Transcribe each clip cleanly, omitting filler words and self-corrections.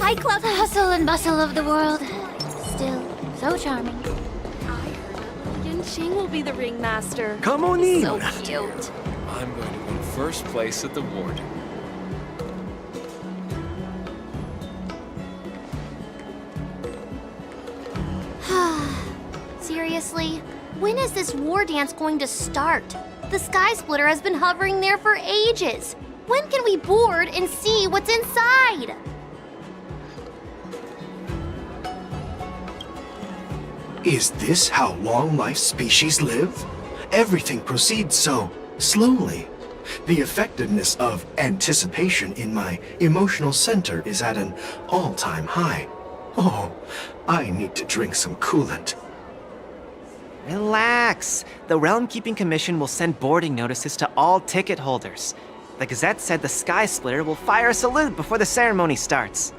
I love the hustle and bustle of the world. Still, so charming. I heard Yanqing will be the ringmaster. Come on in. So cute. I'm going to win first place at the ward. Seriously? When is this war dance going to start? The Sky Splitter has been hovering there for ages. When can we board and see what's inside? Is this how long-life species live? Everything proceeds so slowly. The effectiveness of anticipation in my emotional center is at an all-time high. Oh, I need to drink some coolant. Relax. The Realm Keeping Commission will send boarding notices to all ticket holders. The Gazette said the Sky Splitter will fire a salute before the ceremony starts.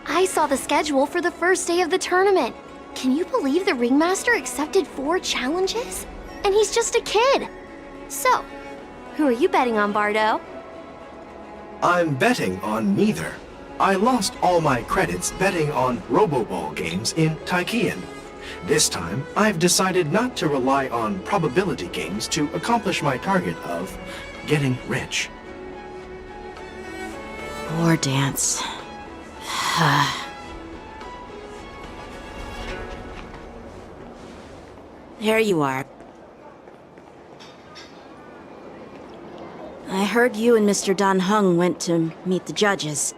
I saw the schedule for the first day of the tournament. Can you believe the ringmaster accepted 4 challenges? And he's just a kid. So, who are you betting on, Bardo? I'm betting on neither. I lost all my credits betting on Roboball games in Taikian. This time, I've decided not to rely on probability games to accomplish my target of getting rich. War dance. There you are. I heard you and Mr. Dan Heng went to meet the judges,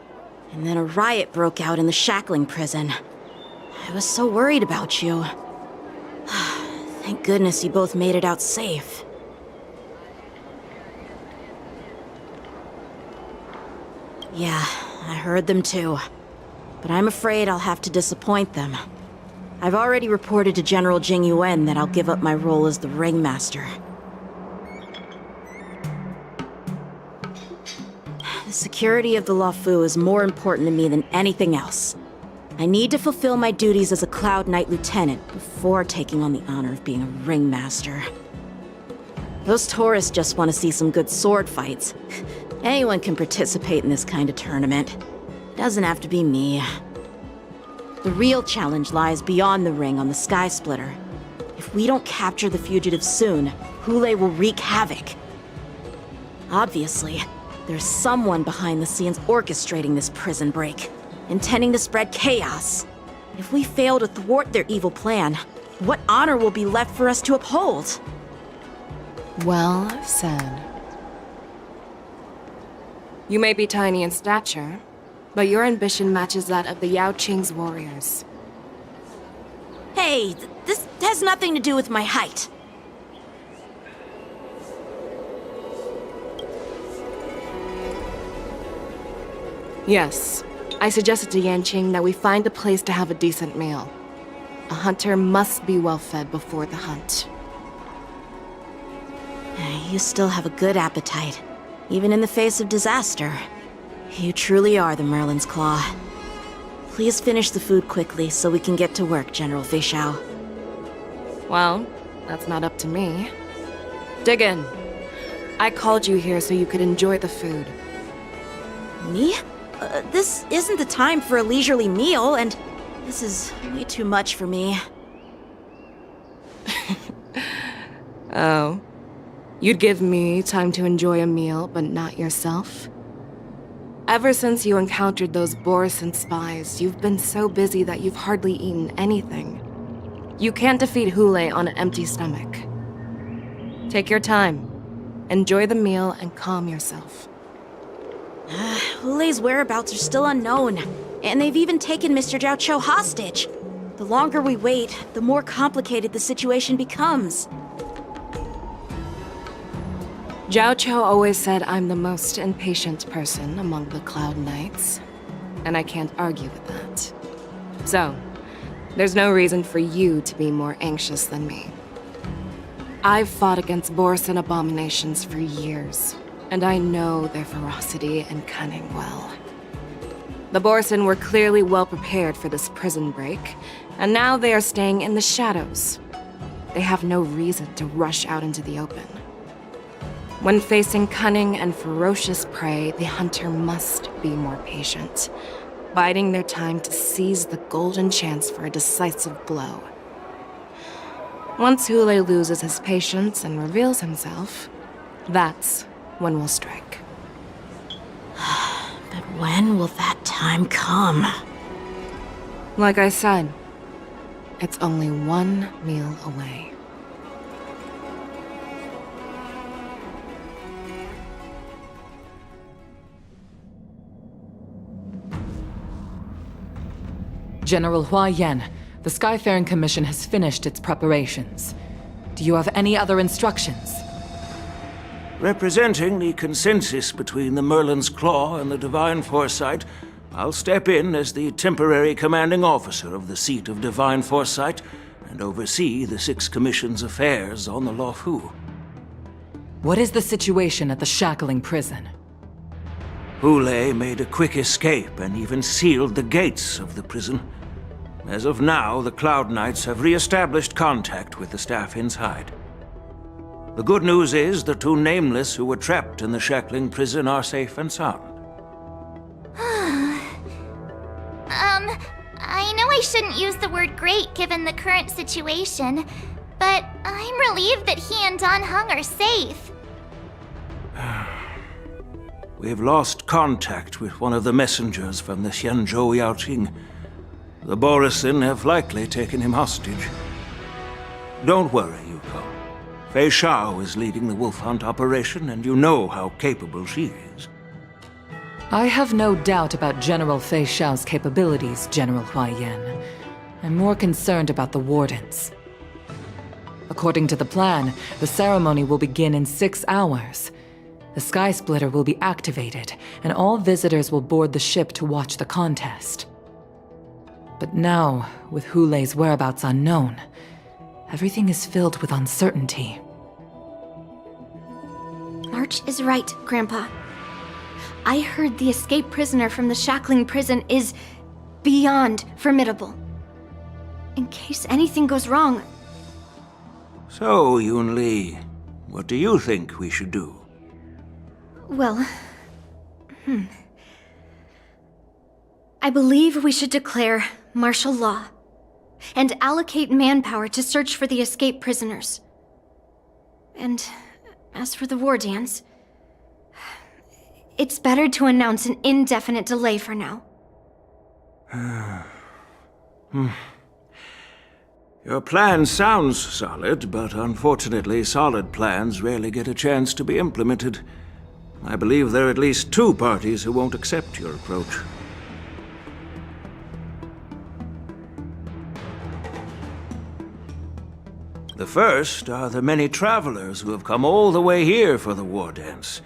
and then a riot broke out in the shackling prison. I was so worried about you. Thank goodness you both made it out safe. Yeah, I heard them too. But I'm afraid I'll have to disappoint them. I've already reported to General Jing Yuan that I'll give up my role as the ringmaster. The security of the Luofu is more important to me than anything else. I need to fulfill my duties as a Cloud Knight Lieutenant before taking on the honor of being a ringmaster. Those tourists just want to see some good sword fights. Anyone can participate in this kind of tournament. It doesn't have to be me. The real challenge lies beyond the ring on the Sky Splitter. If we don't capture the fugitives soon, Hule will wreak havoc. Obviously, there's someone behind the scenes orchestrating this prison break, intending to spread chaos. If we fail to thwart their evil plan, what honor will be left for us to uphold? Well said. You may be tiny in stature, but your ambition matches that of the Yao Qing's warriors. Hey, this has nothing to do with my height. Yes, I suggested to Yanqing that we find a place to have a decent meal. A hunter must be well fed before the hunt. You still have a good appetite, even in the face of disaster. You truly are the Merlin's Claw. Please finish the food quickly so we can get to work, General Fexiao. Well, that's not up to me. Dig in. I called you here so you could enjoy the food. Me? This isn't the time for a leisurely meal, and this is way too much for me. Oh. You'd give me time to enjoy a meal, but not yourself? Ever since you encountered those Borison spies, you've been so busy that you've hardly eaten anything. You can't defeat Hule on an empty stomach. Take your time. Enjoy the meal and calm yourself. Hule's whereabouts are still unknown, and they've even taken Mr. Zhao Cho hostage. The longer we wait, the more complicated the situation becomes. Zhao Cho always said I'm the most impatient person among the Cloud Knights, and I can't argue with that. So, There's no reason for you to be more anxious than me. I've fought against Borson abominations for years, and I know their ferocity and cunning well. The Borson were clearly well prepared for this prison break, and now they are staying in the shadows. They have no reason to rush out into the open. When facing cunning and ferocious prey, the hunter must be more patient, biding their time to seize the golden chance for a decisive blow. Once Hule loses his patience and reveals himself, that's when we'll strike. But when will that time come? Like I said, it's only one meal away. General Hua Yan, the Skyfaring Commission has finished its preparations. Do you have any other instructions? Representing the consensus between the Merlin's Claw and the Divine Foresight, I'll step in as the temporary commanding officer of the seat of Divine Foresight and oversee the Six Commission's affairs on the Luofu. What is the situation at the Shackling prison? Hule made a quick escape and even sealed the gates of the prison. As of now, the Cloud Knights have re-established contact with the staff inside. The good news is the two Nameless who were trapped in the Shackling prison are safe and sound. I know I shouldn't use the word great given the current situation, but I'm relieved that he and Don Hung are safe. We've lost contact with one of the messengers from the Xianzhou Yaoqing. The Borisin have likely taken him hostage. Don't worry, Yuko. Fexiao is leading the wolf hunt operation, and you know how capable she is. I have no doubt about General Fexiao's capabilities, General Hua Yan. I'm more concerned about the Wardens. According to the plan, the ceremony will begin in 6 hours. The Sky Splitter will be activated, and all visitors will board the ship to watch the contest. But now, with Hule's whereabouts unknown, everything is filled with uncertainty. March is right, Grandpa. I heard the escaped prisoner from the Shackling prison is beyond formidable. In case anything goes wrong... So, Yun Li, what do you think we should do? Well... I believe we should declare martial law and allocate manpower to search for the escaped prisoners. And as for the war dance, it's better to announce an indefinite delay for now. Your plan sounds solid, but unfortunately solid plans rarely get a chance to be implemented. I believe there are at least 2 parties who won't accept your approach. The first are the many travelers who have come all the way here for the war dance.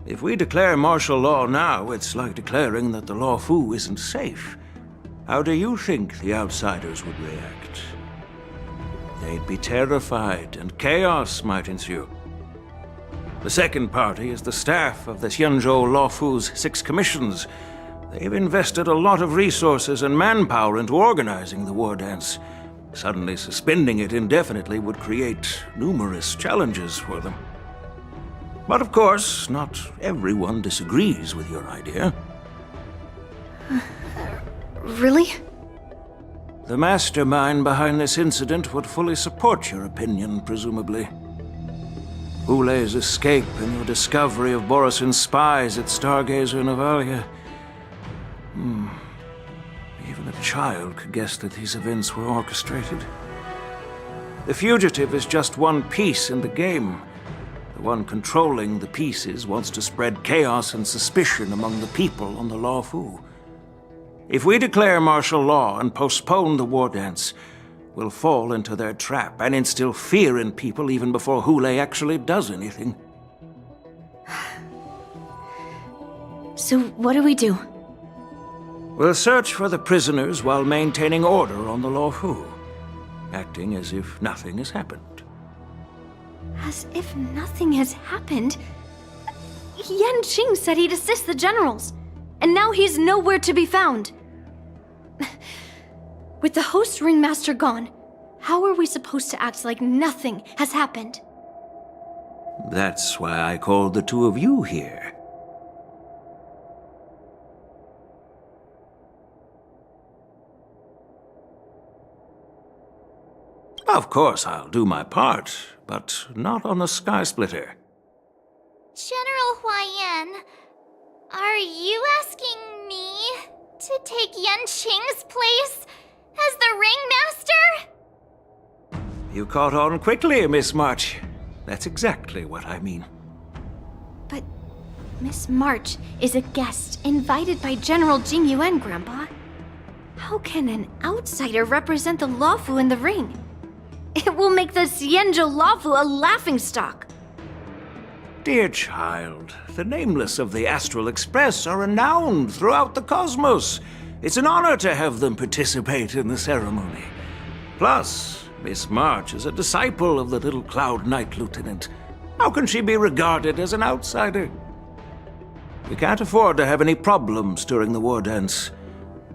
If we declare martial law now, it's like declaring that the Luofu isn't safe. How do you think the outsiders would react? They'd be terrified, and chaos might ensue. The second party is the staff of the Xianzhou Luofu's 6 commissions. They've invested a lot of resources and manpower into organizing the war dance. Suddenly suspending it indefinitely would create numerous challenges for them. But of course, not everyone disagrees with your idea. Really? The mastermind behind this incident would fully support your opinion, presumably. Hule's escape and your discovery of Borisin's spies at Stargazer Navalia. Even a child could guess that these events were orchestrated. The fugitive is just one piece in the game. The one controlling the pieces wants to spread chaos and suspicion among the people on the Luofu. If we declare martial law and postpone the war dance, we'll fall into their trap and instill fear in people even before Hule actually does anything. So what do we do? We'll search for the prisoners while maintaining order on the Luofu, acting as if nothing has happened. As if nothing has happened? Yan Qing said he'd assist the generals, and now he's nowhere to be found. With the host ringmaster gone, how are we supposed to act like nothing has happened? That's why I called the two of you here. Of course, I'll do my part, but not on the Sky Splitter. General Huaiyan, are you asking me to take Yan Qing's place as the ringmaster? You caught on quickly, Miss March. That's exactly what I mean. But Miss March is a guest invited by General Jing Yuan, Grandpa. How can an outsider represent the Luofu in the ring? It will make the Xianzhou Luofu a laughingstock. Dear child, the nameless of the Astral Express are renowned throughout the cosmos. It's an honor to have them participate in the ceremony. Plus, Miss March is a disciple of the little Cloud Knight Lieutenant. How can she be regarded as an outsider? We can't afford to have any problems during the war dance.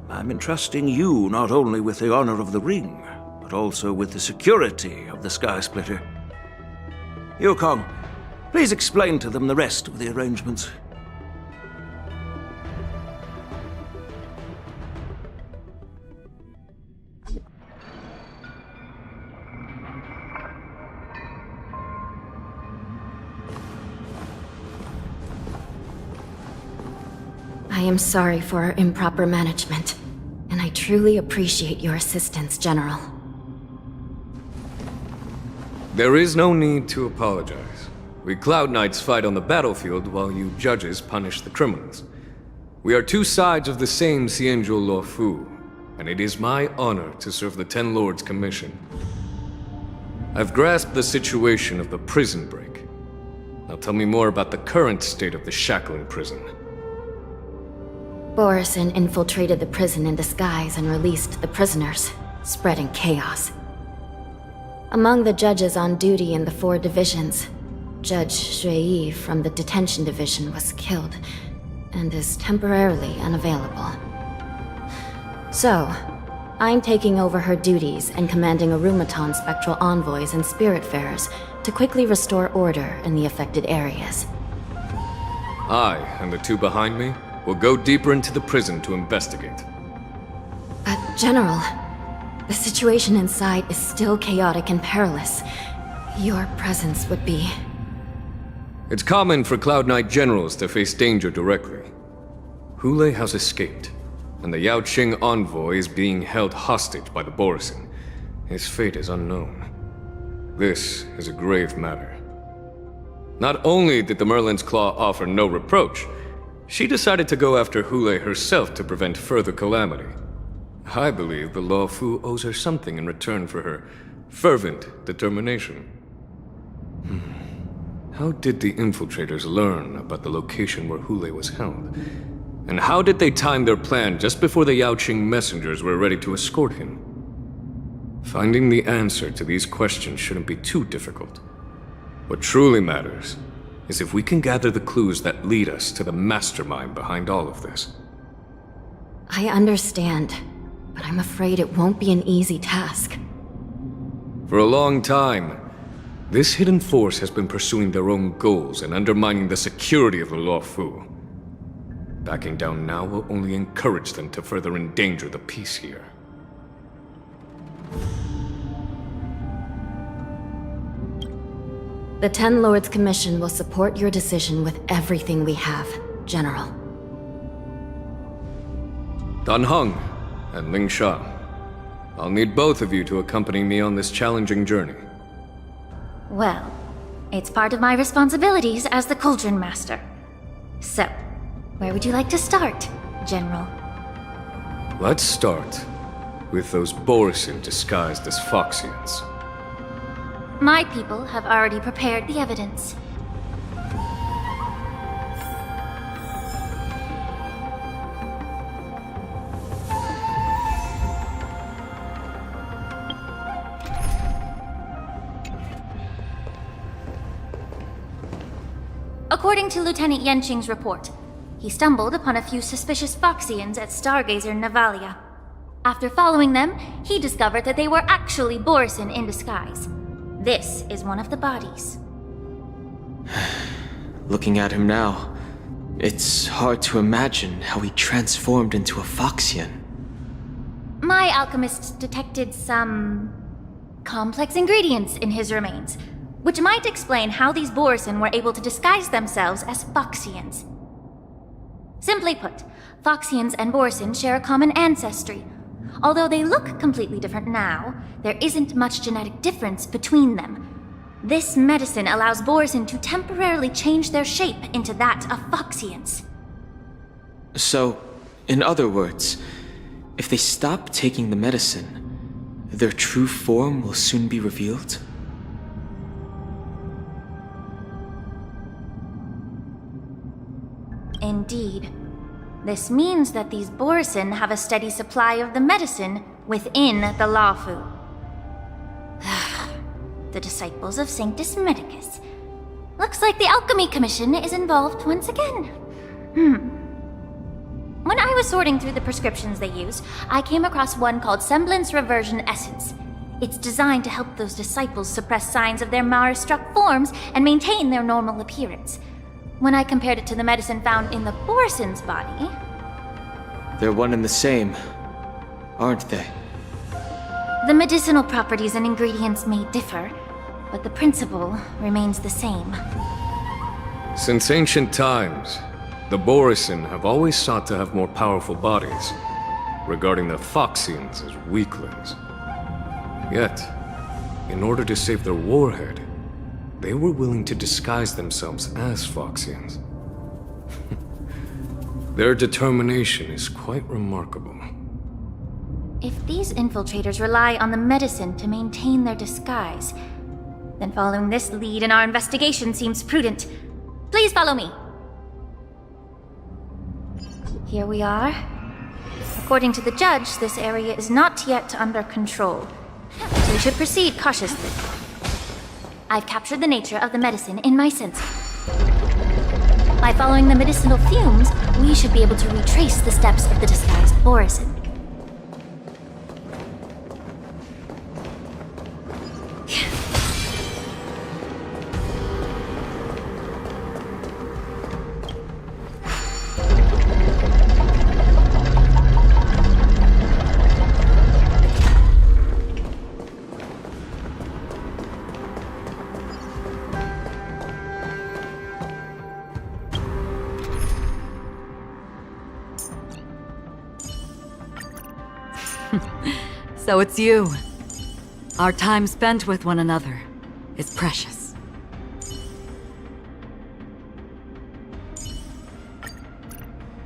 I'm entrusting you not only with the honor of the ring, but also with the security of the Sky Splitter. Yukong, please explain to them the rest of the arrangements. I am sorry for our improper management, and I truly appreciate your assistance, General. There is no need to apologize. We Cloud Knights fight on the battlefield while you judges punish the criminals. We are two sides of the same Xianzhou Luofu, and it is my honor to serve the Ten Lords' commission. I've grasped the situation of the prison break. Now tell me more about the current state of the Shackling prison. Borison infiltrated the prison in disguise and released the prisoners, spreading chaos. Among the judges on duty in the 4 divisions, Judge Shui from the detention division was killed and is temporarily unavailable. So, I'm taking over her duties and commanding Arumaton spectral envoys and spiritfarers to quickly restore order in the affected areas. I, and the two behind me, will go deeper into the prison to investigate. But, General, the situation inside is still chaotic and perilous. Your presence would be... It's common for Cloud Knight generals to face danger directly. Hule has escaped, and the Yao Qing envoy is being held hostage by the Borison. His fate is unknown. This is a grave matter. Not only did the Merlin's Claw offer no reproach, she decided to go after Hule herself to prevent further calamity. I believe the Luofu owes her something in return for her fervent determination. How did the infiltrators learn about the location where Hule was held? And how did they time their plan just before the Yao Qing messengers were ready to escort him? Finding the answer to these questions shouldn't be too difficult. What truly matters is if we can gather the clues that lead us to the mastermind behind all of this. I understand, but I'm afraid it won't be an easy task. For a long time, this hidden force has been pursuing their own goals and undermining the security of the Luofu. Backing down now will only encourage them to further endanger the peace here. The Ten Lords Commission will support your decision with everything we have, General. Dan Heng and Lingsha, I'll need both of you to accompany me on this challenging journey. Well, it's part of my responsibilities as the Cauldron Master. So, where would you like to start, General? Let's start with those Borison disguised as Foxians. My people have already prepared the evidence. According to Lieutenant Yenqing's report, he stumbled upon a few suspicious Foxians at Stargazer Navalia. After following them, he discovered that they were actually Borison in disguise. This is one of the bodies. Looking at him now, it's hard to imagine how he transformed into a Foxian. My alchemists detected some complex ingredients in his remains, which might explain how these Borison were able to disguise themselves as Foxians. Simply put, Foxians and Borison share a common ancestry. Although they look completely different now, there isn't much genetic difference between them. This medicine allows Borison to temporarily change their shape into that of Foxians. So, in other words, if they stop taking the medicine, their true form will soon be revealed? Indeed. This means that these Borison have a steady supply of the medicine within the Lawfu. The disciples of Sanctus Medicus. Looks like the Alchemy Commission is involved once again. When I was sorting through the prescriptions they used, I came across one called Semblance Reversion Essence. It's designed to help those disciples suppress signs of their Mara-struck forms and maintain their normal appearance. When I compared it to the medicine found in the Borison's body... They're one and the same, aren't they? The medicinal properties and ingredients may differ, but the principle remains the same. Since ancient times, the Borison have always sought to have more powerful bodies, regarding the Foxians as weaklings. Yet, in order to save their warhead, they were willing to disguise themselves as Foxians. Their determination is quite remarkable. If these infiltrators rely on the medicine to maintain their disguise, then following this lead in our investigation seems prudent. Please follow me. Here we are. According to the judge, this area is not yet under control, so we should proceed cautiously. I've captured the nature of the medicine in my sensor. By following the medicinal fumes, we should be able to retrace the steps of the disguised Borison. So it's you. Our time spent with one another is precious.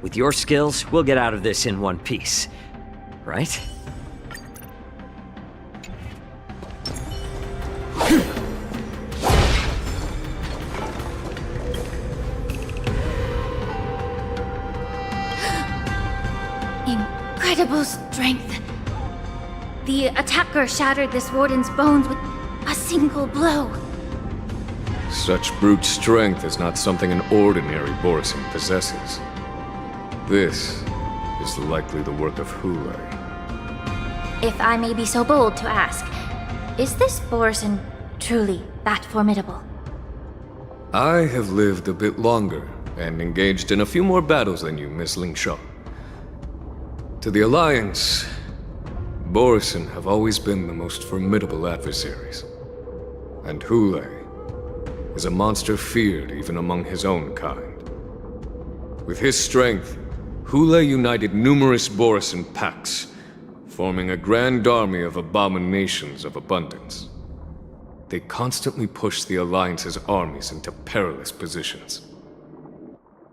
With your skills, we'll get out of this in one piece. Right? Incredible strength. The attacker shattered this warden's bones with a single blow. Such brute strength is not something an ordinary Borison possesses. This is likely the work of Hule. If I may be so bold to ask, is this Borison truly that formidable? I have lived a bit longer and engaged in a few more battles than you, Miss Lingsha. To the Alliance, Borison have always been the most formidable adversaries. And Hule is a monster feared even among his own kind. With his strength, Hule united numerous Borison packs, forming a grand army of abominations of abundance. They constantly pushed the Alliance's armies into perilous positions.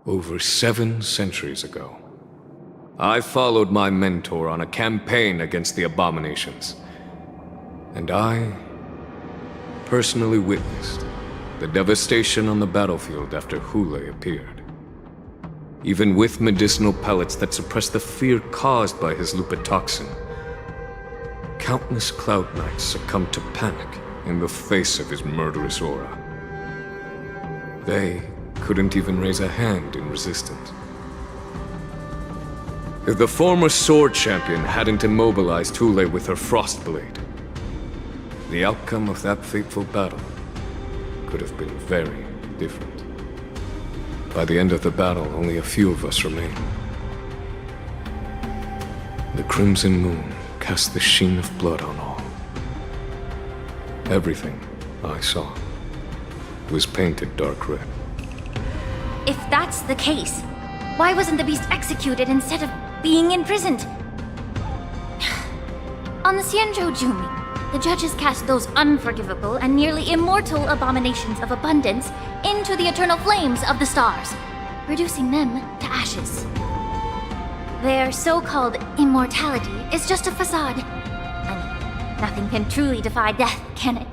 Over 7 centuries ago, I followed my mentor on a campaign against the abominations. And I personally witnessed the devastation on the battlefield after Hule appeared. Even with medicinal pellets that suppress the fear caused by his lupitoxin, countless Cloud Knights succumbed to panic in the face of his murderous aura. They couldn't even raise a hand in resistance. If the former sword champion hadn't immobilized Thule with her frost blade, the outcome of that fateful battle could have been very different. By the end of the battle, only a few of us remained. The crimson moon cast the sheen of blood on all. Everything I saw was painted dark red. If that's the case, why wasn't the beast executed instead of being imprisoned? On the Xianzhou Jumi, the judges cast those unforgivable and nearly immortal abominations of abundance into the eternal flames of the stars, reducing them to ashes. Their so-called immortality is just a facade. I mean, nothing can truly defy death, can it?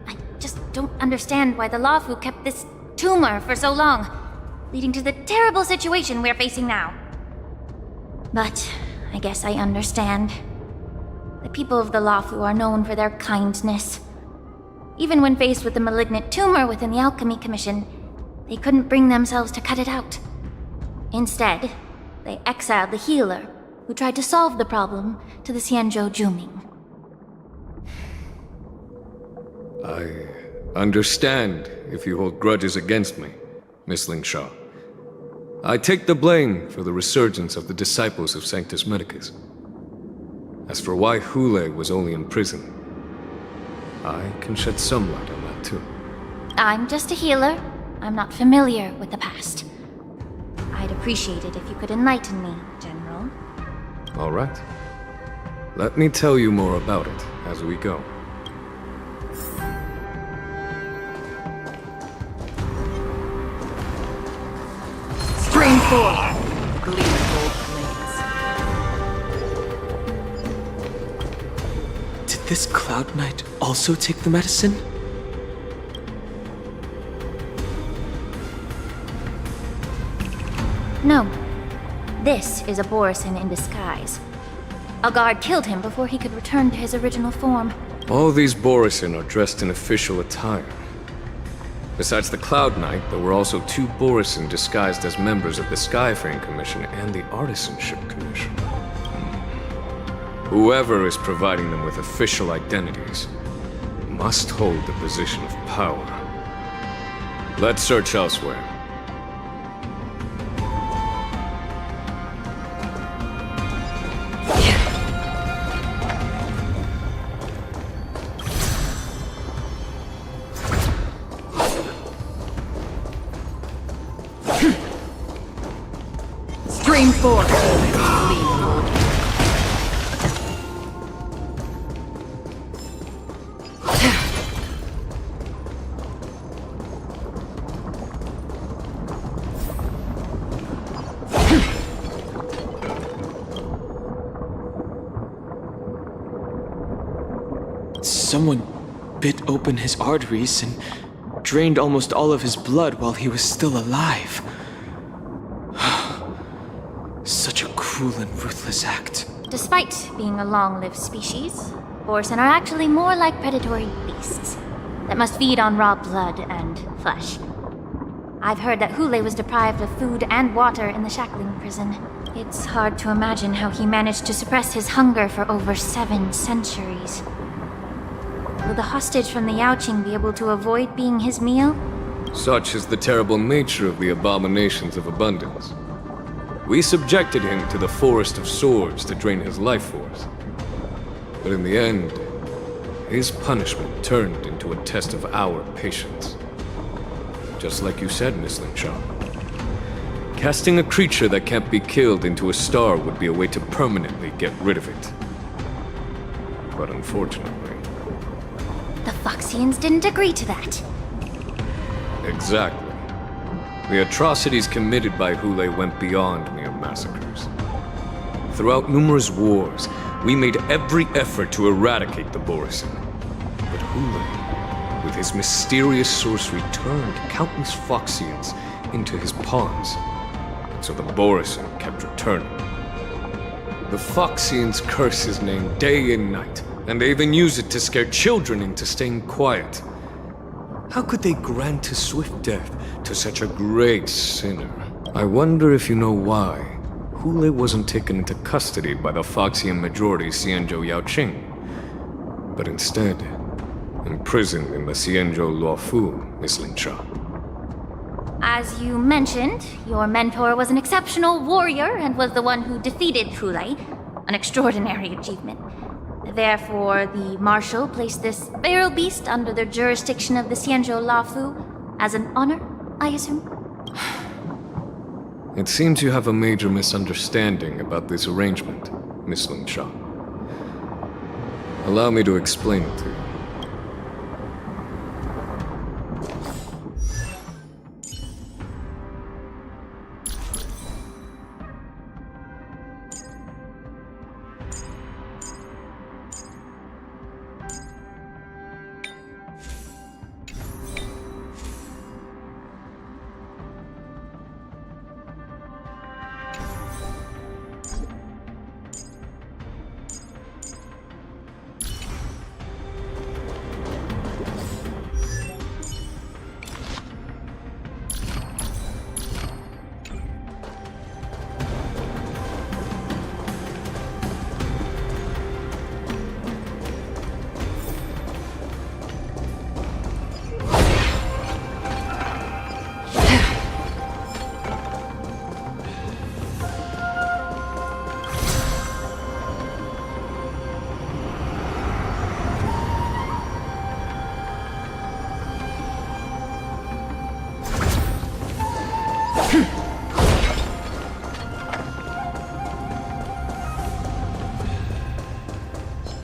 I just don't understand why the Luofu kept this tumor for so long, leading to the terrible situation we're facing now. But I guess I understand. The people of the Luofu are known for their kindness. Even when faced with the malignant tumor within the Alchemy Commission, they couldn't bring themselves to cut it out. Instead, they exiled the healer, who tried to solve the problem, to the Xianzhou Juming. I understand if you hold grudges against me, Miss Lingsha. I take the blame for the resurgence of the disciples of Sanctus Medicus. As for why Thule was only in prison, I can shed some light on that too. I'm just a healer. I'm not familiar with the past. I'd appreciate it if you could enlighten me, General. All right. Let me tell you more about it as we go. Spring forward! Gleaming gold blades. Did this Cloud Knight also take the medicine? No. This is a Borisin in disguise. A guard killed him before he could return to his original form. All these Borisin are dressed in official attire. Besides the Cloud Knight, there were also 2 Borisin disguised as members of the Skyframe Commission and the Artisanship Commission. Whoever is providing them with official identities must hold the position of power. Let's search elsewhere. Stream forward! Someone bit open his arteries and drained almost all of his blood while he was still alive. Such a cruel and ruthless act. Despite being a long-lived species, Borisin are actually more like predatory beasts that must feed on raw blood and flesh. I've heard that Thule was deprived of food and water in the shackling prison. It's hard to imagine how he managed to suppress his hunger for over 7 centuries. Will the hostage from the Yaoqing be able to avoid being his meal? Such is the terrible nature of the abominations of abundance. We subjected him to the Forest of Swords to drain his life force. But in the end, his punishment turned into a test of our patience. Just like you said, Miss Lingsha. Casting a creature that can't be killed into a star would be a way to permanently get rid of it. But unfortunately... The Foxians didn't agree to that. Exactly. The atrocities committed by Thule went beyond mere massacres. Throughout numerous wars, we made every effort to eradicate the Borisin. But Thule, with his mysterious sorcery, turned countless Foxians into his pawns. And so the Borisin kept returning. The Foxians curse his name day and night, and they even use it to scare children into staying quiet. How could they grant a swift death to such a great sinner? I wonder if you know why Hule wasn't taken into custody by the Foxian majority Xianzhou Yaoqing, but instead imprisoned in the Xianzhou Luofu, Miss Lingsha. As you mentioned, your mentor was an exceptional warrior and was the one who defeated Hule, an extraordinary achievement. Therefore, the Marshal placed this feral beast under the jurisdiction of the Xianzhou Luofu as an honor, I assume? It seems you have a major misunderstanding about this arrangement, Miss Lingsha. Allow me to explain it to you.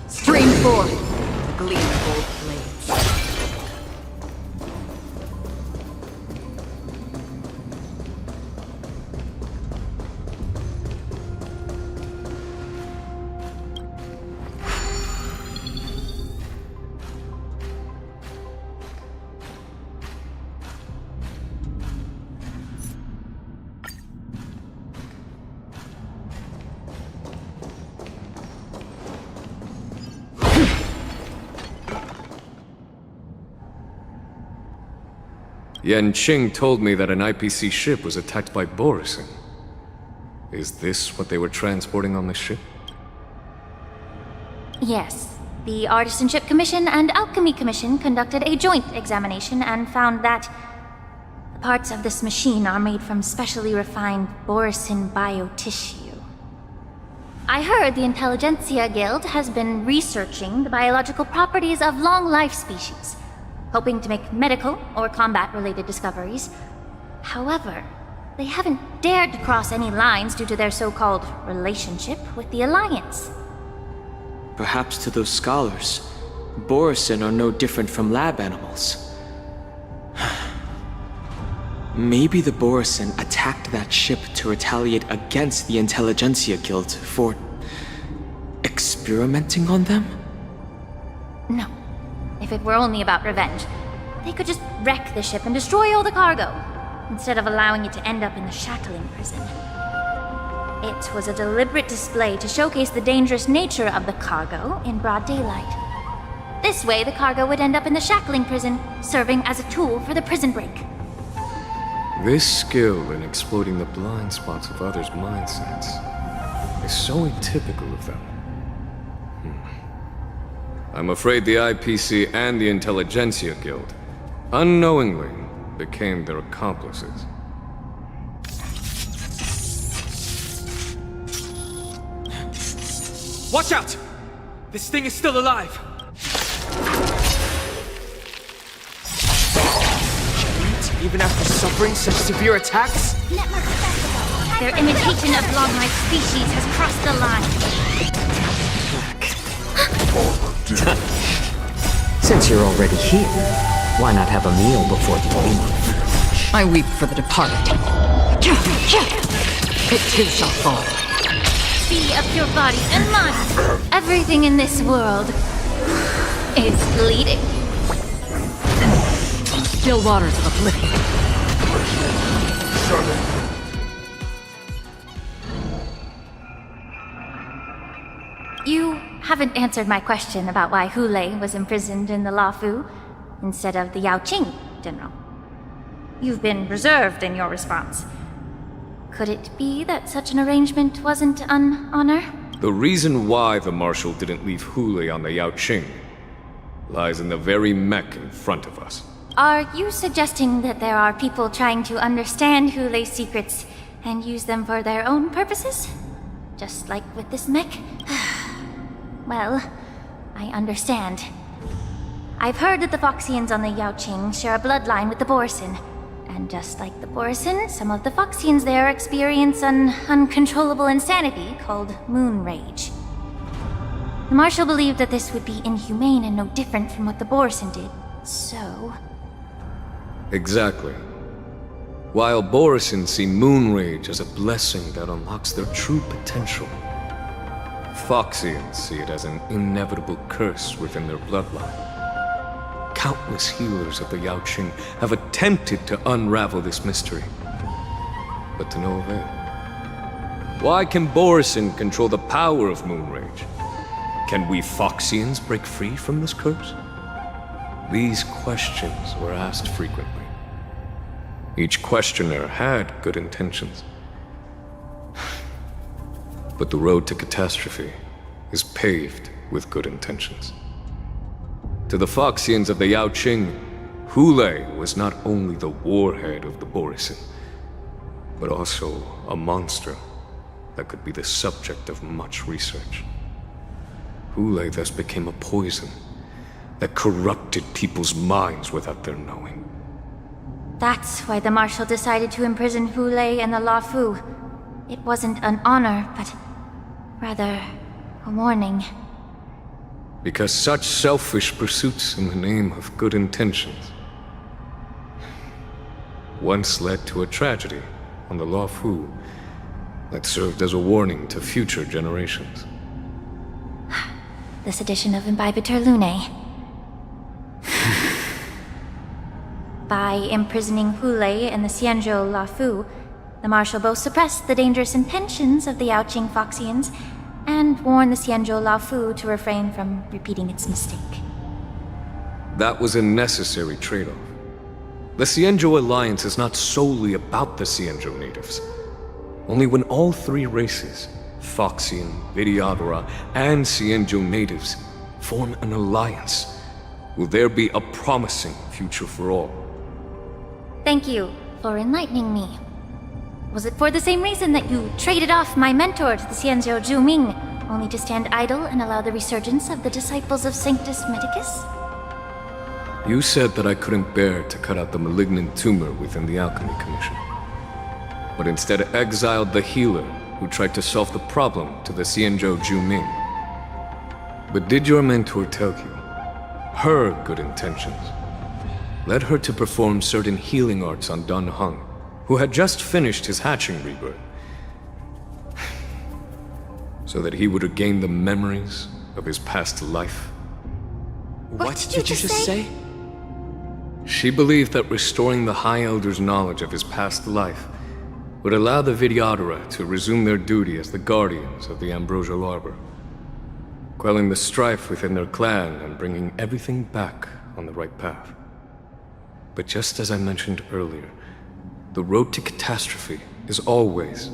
Stream forth, the gleam of old blades. Yan Qing told me that an IPC ship was attacked by Borisin. Is this what they were transporting on the ship? Yes. The Artisanship Commission and Alchemy Commission conducted a joint examination and found that the parts of this machine are made from specially refined Borisin biotissue. I heard the Intelligentsia Guild has been researching the biological properties of long-life species, hoping to make medical or combat-related discoveries. However, they haven't dared to cross any lines due to their so-called relationship with the Alliance. Perhaps to those scholars, Borisin are no different from lab animals. Maybe the Borisin attacked that ship to retaliate against the Intelligentsia Guild for experimenting on them? No. If it were only about revenge, they could just wreck the ship and destroy all the cargo, instead of allowing it to end up in the shackling prison. It was a deliberate display to showcase the dangerous nature of the cargo in broad daylight. This way, the cargo would end up in the shackling prison, serving as a tool for the prison break. This skill in exploiting the blind spots of others' mindsets is so atypical of them. I'm afraid the IPC and the Intelligentsia Guild unknowingly became their accomplices. Watch out! This thing is still alive! Giant, even after suffering such severe attacks? Their imitation of long-life species has crossed the line. Since you're already here, why not have a meal before you leave? I weep for the departed. It too shall fall. Be of your body and mind. Everything in this world is bleeding. Still waters of oblivion. You haven't answered my question about why Hule was imprisoned in the Luofu. instead of the Yaoqing, General. You've been reserved in your response. Could it be that such an arrangement wasn't an honor? The reason why the Marshal didn't leave Hule on the Yaoqing lies in the very mech in front of us. Are you suggesting that there are people trying to understand Hule's secrets and use them for their own purposes? Just like with this mech? Well, I understand. I've heard that the Foxians on the Yaoqing share a bloodline with the Borisin. And just like the Borisin, some of the Foxians there experience an uncontrollable insanity called moon rage. The Marshal believed that this would be inhumane and no different from what the Borisin did, so... Exactly. While Borisin see moon rage as a blessing that unlocks their true potential, Foxians see it as an inevitable curse within their bloodline. Countless healers of the Yaoqing have attempted to unravel this mystery, but to no avail. Why can Borisin control the power of moon rage? Can we Foxians break free from this curse? These questions were asked frequently. Each questioner had good intentions. But the road to catastrophe is paved with good intentions. To the Foxians of the Yaoqing, Hule was not only the warhead of the Borisin, but also a monster that could be the subject of much research. Hule thus became a poison that corrupted people's minds without their knowing. That's why the Marshal decided to imprison Hule and the Luofu. It wasn't an honor, but rather a warning. Because such selfish pursuits in the name of good intentions once led to a tragedy on the Luofu that served as a warning to future generations. This edition of Imbibitor Lunae. By imprisoning Hule and the Xianzhou Luofu, the Marshal both suppressed the dangerous intentions of the Yaoqing Foxians and warned the Xianzhou Luofu to refrain from repeating its mistake. That was a necessary trade-off. The Xianzhou alliance is not solely about the Xianzhou natives. Only when all three races, Foxian, Vidyadhara, and Xianzhou natives, form an alliance, will there be a promising future for all. Thank you for enlightening me. Was it for the same reason that you traded off my mentor to the Xianzhou Zhuming, only to stand idle and allow the resurgence of the disciples of Sanctus Medicus? You said that I couldn't bear to cut out the malignant tumor within the Alchemy Commission, but instead exiled the healer who tried to solve the problem to the Xianzhou Zhuming. But did your mentor tell you her good intentions led her to perform certain healing arts on Dan Heng, who had just finished his hatching rebirth, so that he would regain the memories of his past life? What did you just say? She believed that restoring the High Elder's knowledge of his past life would allow the Vidyadhara to resume their duty as the guardians of the Ambrosial Arbor, quelling the strife within their clan and bringing everything back on the right path. But just as I mentioned earlier, the road to catastrophe is always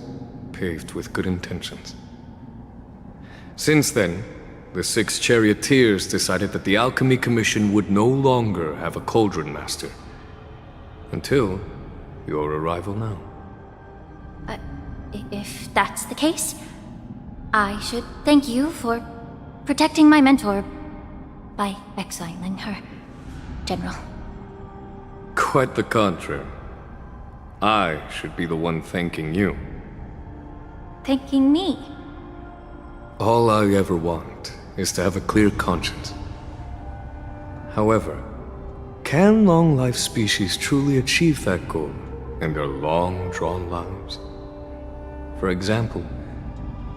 paved with good intentions. Since then, the 6 charioteers decided that the Alchemy Commission would no longer have a cauldron master. Until your arrival now. If that's the case, I should thank you for protecting my mentor by exiling her, General. Quite the contrary. I should be the one thanking you. Thanking me? All I ever want is to have a clear conscience. However, can long-life species truly achieve that goal in their long-drawn lives? For example,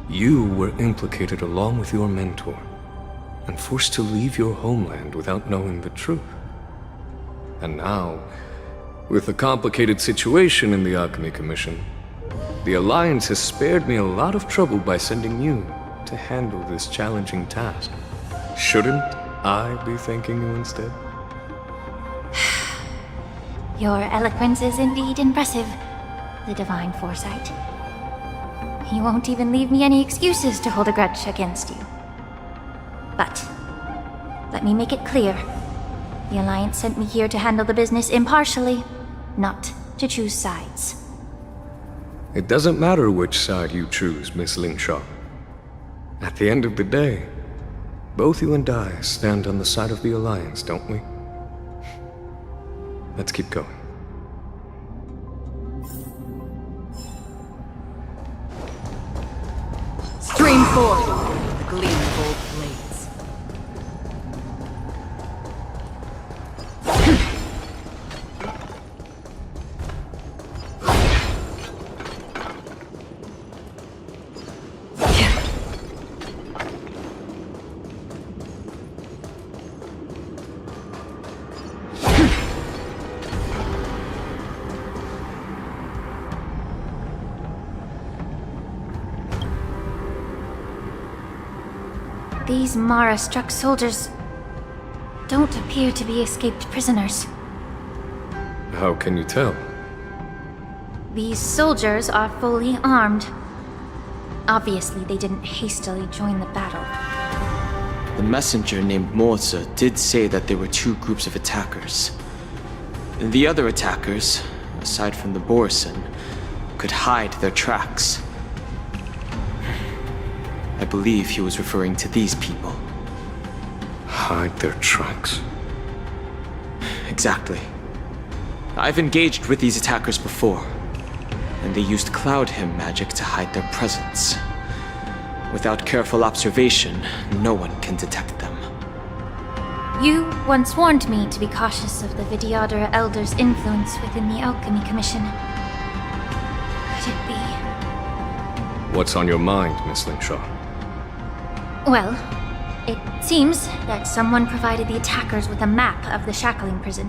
you were implicated along with your mentor and forced to leave your homeland without knowing the truth. And now, with the complicated situation in the Alchemy Commission, the Alliance has spared me a lot of trouble by sending you to handle this challenging task. Shouldn't I be thanking you instead? Your eloquence is indeed impressive, the divine foresight. You won't even leave me any excuses to hold a grudge against you. But, let me make it clear. The Alliance sent me here to handle the business impartially, not to choose sides. It doesn't matter which side you choose, Miss Lingsha. At the end of the day, both you and I stand on the side of the Alliance, don't we? Let's keep going. Stream forward, the gleam of old blades. These Mara-struck soldiers don't appear to be escaped prisoners. How can you tell? These soldiers are fully armed. Obviously, they didn't hastily join the battle. The messenger named Morza did say that there were two groups of attackers. The other attackers, aside from the Borison, could hide their tracks. I believe he was referring to these people. Hide their tracks? Exactly. I've engaged with these attackers before, and they used Cloud Hymn magic to hide their presence. Without careful observation, no one can detect them. You once warned me to be cautious of the Vidyadhara Elder's influence within the Alchemy Commission. Could it be? What's on your mind, Miss Lingsha? Well, it seems that someone provided the attackers with a map of the shackling prison.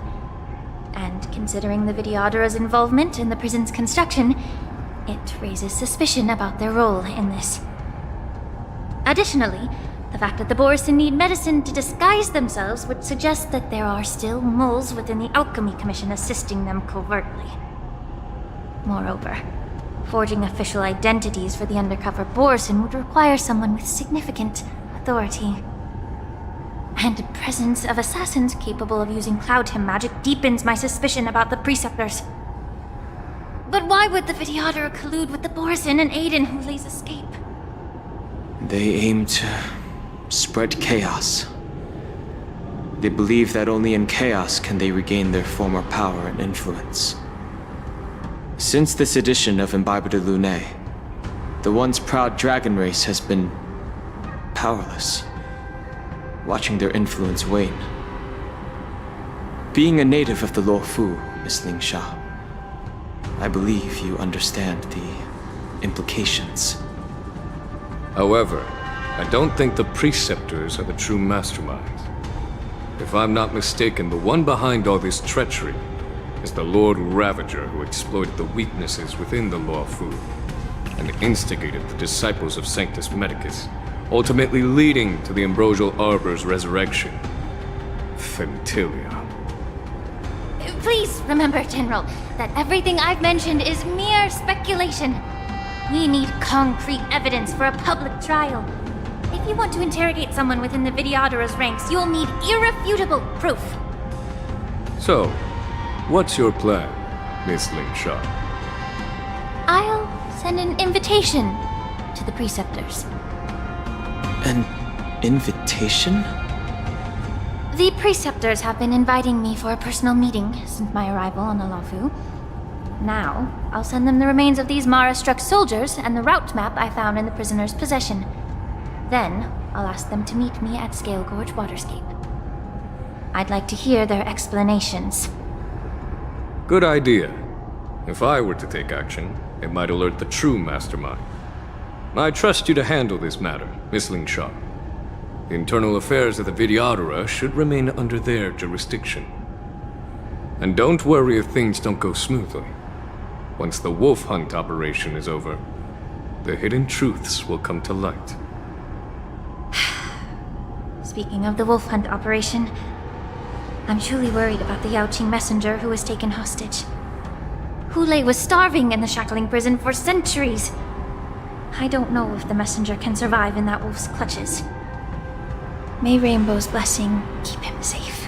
And considering the Vidyadhara's involvement in the prison's construction, it raises suspicion about their role in this. Additionally, the fact that the Borison need medicine to disguise themselves would suggest that there are still moles within the Alchemy Commission assisting them covertly. Moreover, forging official identities for the undercover Borison would require someone with significant authority. And the presence of assassins capable of using Cloud Hymn magic deepens my suspicion about the Preceptors. But why would the Vidyadhara collude with the Borison and aid in Hulei's escape? They aim to spread chaos. They believe that only in chaos can they regain their former power and influence. Since this edition of Imbibe de Lune, the once proud dragon race has been powerless, watching their influence wane. Being a native of the Luofu, Miss Lingsha, I believe you understand the implications. However, I don't think the Preceptors are the true masterminds. If I'm not mistaken, the one behind all this treachery is the Lord Ravager who exploited the weaknesses within the Luofu and instigated the disciples of Sanctus Medicus, ultimately leading to the Ambrosial Arbor's resurrection. Fentilia. Please remember, General, that everything I've mentioned is mere speculation. We need concrete evidence for a public trial. If you want to interrogate someone within the Vidyadhara's ranks, you'll need irrefutable proof. So, what's your plan, Miss Lingsha? I'll send an invitation to the Preceptors. An invitation? The Preceptors have been inviting me for a personal meeting since my arrival on the Luofu. Now, I'll send them the remains of these Mara-struck soldiers and the route map I found in the prisoner's possession. Then, I'll ask them to meet me at Scale Gorge Waterscape. I'd like to hear their explanations. Good idea. If I were to take action, it might alert the true mastermind. I trust you to handle this matter, Miss Lingsha. The internal affairs of the Vidyadhara should remain under their jurisdiction. And don't worry if things don't go smoothly. Once the wolf hunt operation is over, the hidden truths will come to light. Speaking of the wolf hunt operation, I'm truly worried about the Yaoqing messenger who was taken hostage. Hulei was starving in the shackling prison for centuries. I don't know if the messenger can survive in that wolf's clutches. May Rainbow's blessing keep him safe.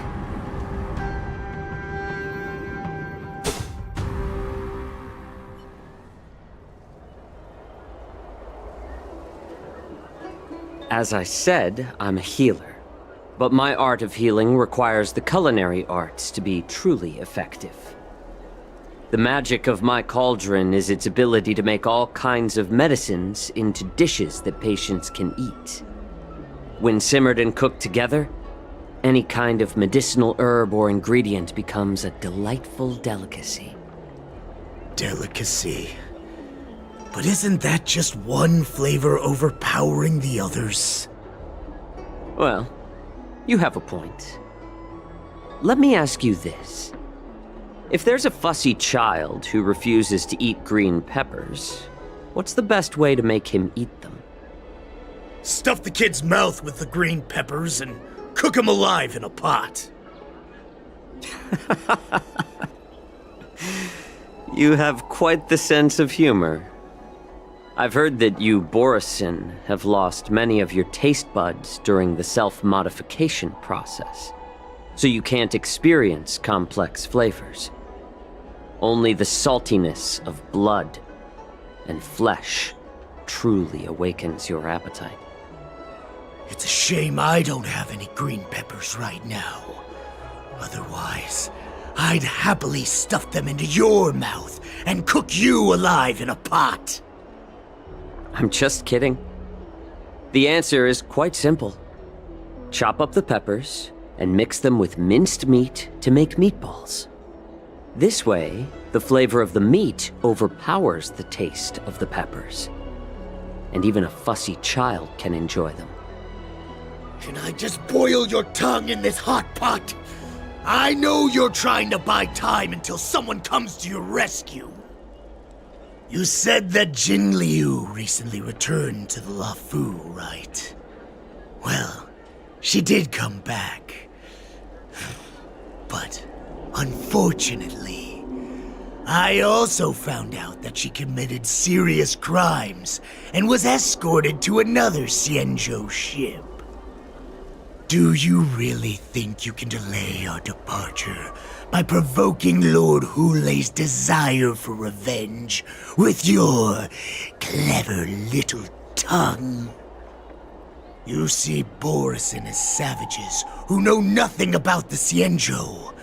As I said, I'm a healer. But my art of healing requires the culinary arts to be truly effective. The magic of my cauldron is its ability to make all kinds of medicines into dishes that patients can eat. When simmered and cooked together, any kind of medicinal herb or ingredient becomes a delightful delicacy. Delicacy. But isn't that just one flavor overpowering the others? Well, you have a point. Let me ask you this. If there's a fussy child who refuses to eat green peppers, what's the best way to make him eat them? Stuff the kid's mouth with the green peppers and cook him alive in a pot. You have quite the sense of humor. I've heard that you, Borisin, have lost many of your taste buds during the self-modification process, so you can't experience complex flavors. Only the saltiness of blood and flesh truly awakens your appetite. It's a shame I don't have any green peppers right now. Otherwise, I'd happily stuff them into your mouth and cook you alive in a pot. I'm just kidding. The answer is quite simple. Chop up the peppers and mix them with minced meat to make meatballs. This way, the flavor of the meat overpowers the taste of the peppers. And even a fussy child can enjoy them. Can I just boil your tongue in this hot pot? I know you're trying to buy time until someone comes to your rescue. You said that Jin Liu recently returned to the Luofu, right? Well, she did come back. But, unfortunately, I also found out that she committed serious crimes and was escorted to another Xianzhou ship. Do you really think you can delay our departure by provoking Lord Hulei's desire for revenge with your clever little tongue? You see Borisin as savages who know nothing about the Xianzhou,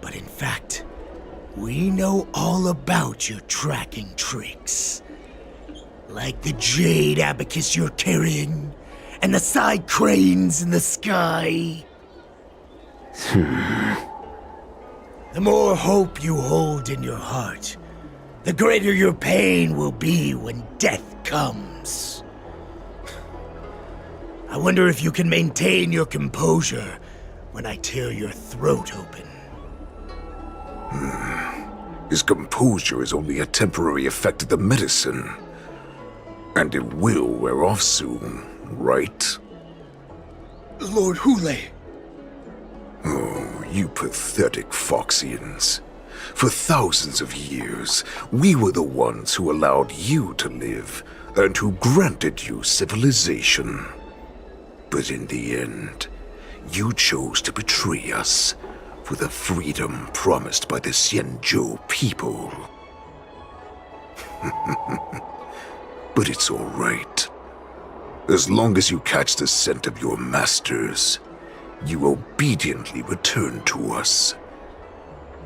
but in fact, we know all about your tracking tricks. Like the jade abacus you're carrying, and the side cranes in the sky. The more hope you hold in your heart, the greater your pain will be when death comes. I wonder if you can maintain your composure when I tear your throat open. His composure is only a temporary effect of the medicine. And it will wear off soon, right? Lord Hulei. Oh, you pathetic Foxians. For thousands of years, we were the ones who allowed you to live and who granted you civilization. But in the end, you chose to betray us for the freedom promised by the Xianzhou people. But it's all right. As long as you catch the scent of your masters, you obediently return to us,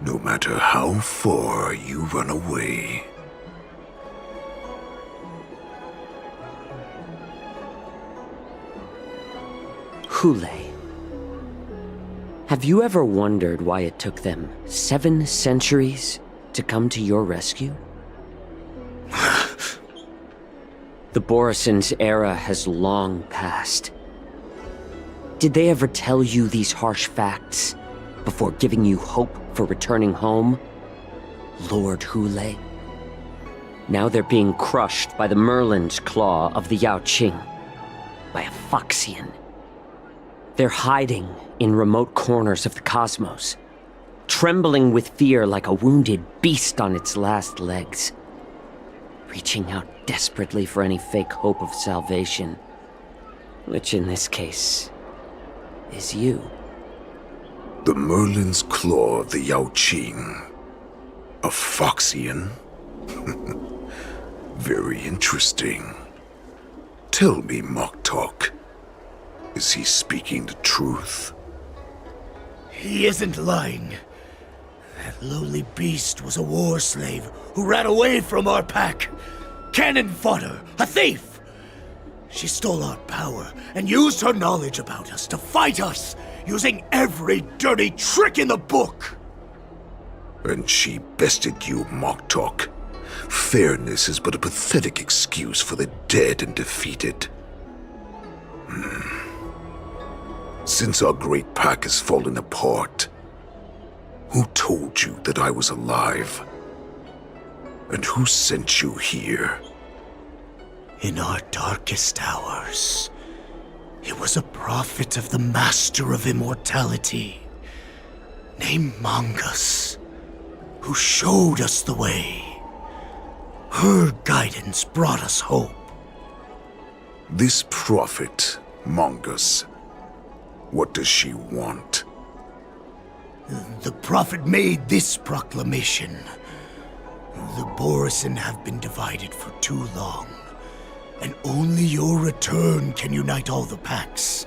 no matter how far you run away. Hulei. Have you ever wondered why it took them 7 centuries to come to your rescue? The Borisin's era has long passed. Did they ever tell you these harsh facts before giving you hope for returning home, Lord Hulei? Now they're being crushed by the Merlin's claw of the Yaoqing, by a Foxian. They're hiding in remote corners of the cosmos, trembling with fear like a wounded beast on its last legs, reaching out desperately for any fake hope of salvation, which in this case is you. The Merlin's Claw of the Yao Qing. A Foxian? Very interesting. Tell me, Moktok, is he speaking the truth? He isn't lying. That lowly beast was a war slave who ran away from our pack. Cannon fodder, a thief! She stole our power and used her knowledge about us to fight us, using every dirty trick in the book! And she bested you, Moktok. Fairness is but a pathetic excuse for the dead and defeated. Since our great pack has fallen apart, who told you that I was alive? And who sent you here? In our darkest hours, it was a prophet of the Master of Immortality, named Mongus, who showed us the way. Her guidance brought us hope. This prophet, Mongus, what does she want? The prophet made this proclamation. The Borisin have been divided for too long, and only your return can unite all the packs,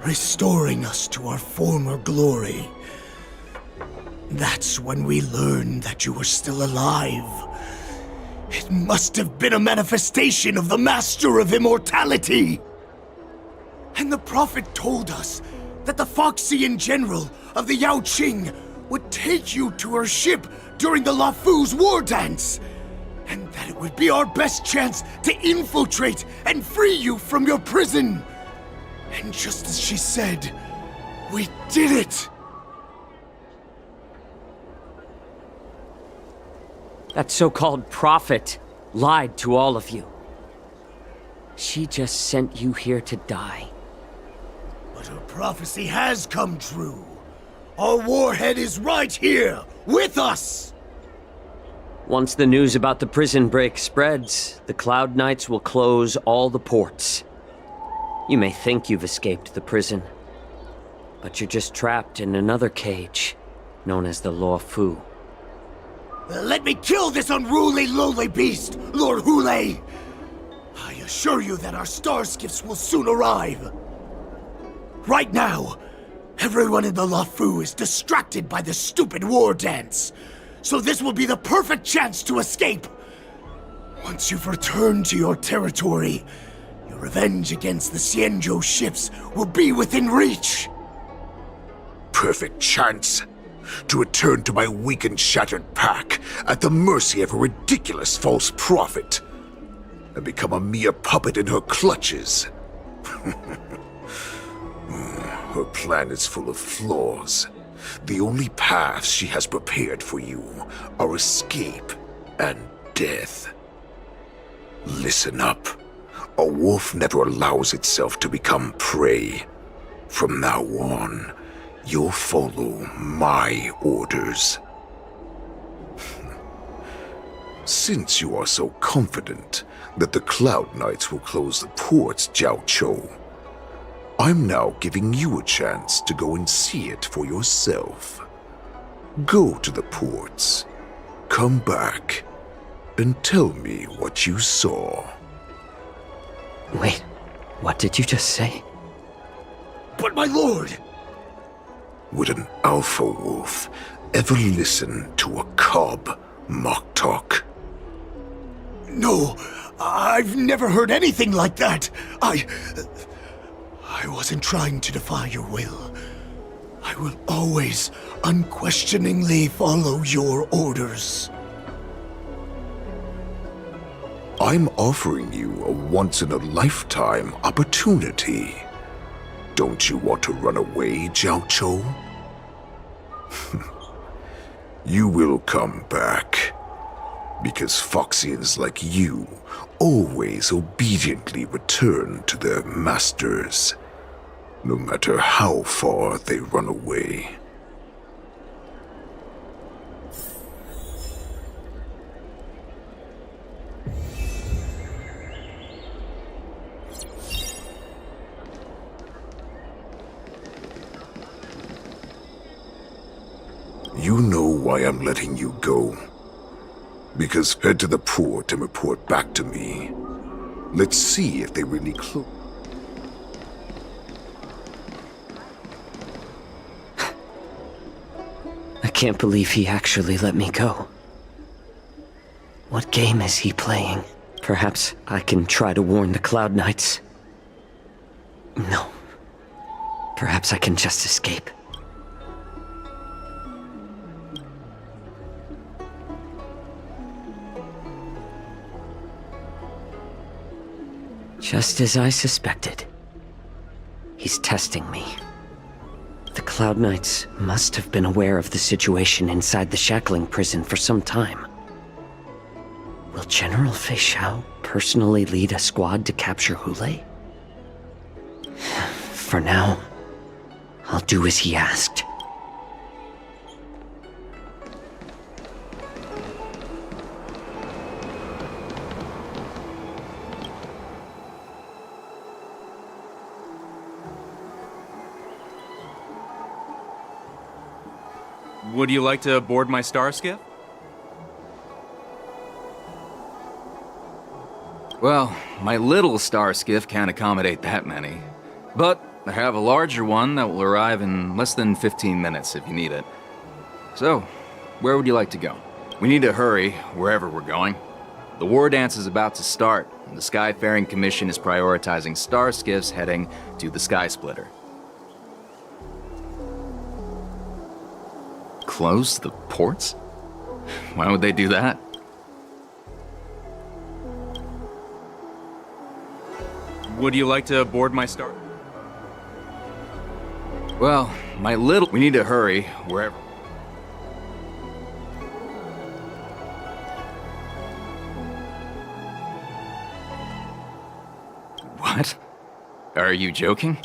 restoring us to our former glory. That's when we learned that you were still alive. It must have been a manifestation of the Master of Immortality! And the prophet told us that the Foxian General of the Yao Qing would take you to her ship during the Lafu's war dance, and that it would be our best chance to infiltrate and free you from your prison. And just as she said, we did it! That so-called prophet lied to all of you. She just sent you here to die. But her prophecy has come true. Our warhead is right here, with us! Once the news about the prison break spreads, the Cloud Knights will close all the ports. You may think you've escaped the prison, but you're just trapped in another cage, known as the Law Fu. Let me kill this unruly, lowly beast, Lord Hule! I assure you that our star skiffs will soon arrive. Right now, everyone in the Lafu is distracted by the stupid war dance, so this will be the perfect chance to escape. Once you've returned to your territory, your revenge against the Xianzhou ships will be within reach. Perfect chance to return to my weak and shattered pack at the mercy of a ridiculous false prophet and become a mere puppet in her clutches. Her plan is full of flaws. The only paths she has prepared for you are escape and death. Listen up. A wolf never allows itself to become prey. From now on, you'll follow my orders. Since you are so confident that the Cloud Knights will close the ports, Jiao Chou, I'm now giving you a chance to go and see it for yourself. Go to the ports, come back, and tell me what you saw. Wait, what did you just say? But my lord! Would an alpha wolf ever listen to a cub, Moktok? No, I've never heard anything like that. I wasn't trying to defy your will. I will always unquestioningly follow your orders. I'm offering you a once-in-a-lifetime opportunity. Don't you want to run away, Jiao Chou? You will come back. Because Foxians like you always obediently return to their masters. no matter how far they run away. You know why I'm letting you go. Because head to the port and report back to me. Let's see if they really I can't believe he actually let me go. What game is he playing? Perhaps I can try to warn the Cloud Knights. No. Perhaps I can just escape. Just as I suspected. He's testing me. The Cloud Knights must have been aware of the situation inside the shackling prison for some time. Will General Fexiao personally lead a squad to capture Hule? For now, I'll do as he asked. Would you like to board my star skiff? Well, my little star skiff can't accommodate that many. But I have a larger one that will arrive in less than 15 minutes if you need it. So, where would you like to go? We need to hurry wherever we're going. The war dance is about to start, and the Skyfaring Commission is prioritizing star skiffs heading to the Sky Splitter. Close the ports? Why would they do that? Would you like to board my star? Well, my little... We need to hurry wherever... What? Are you joking?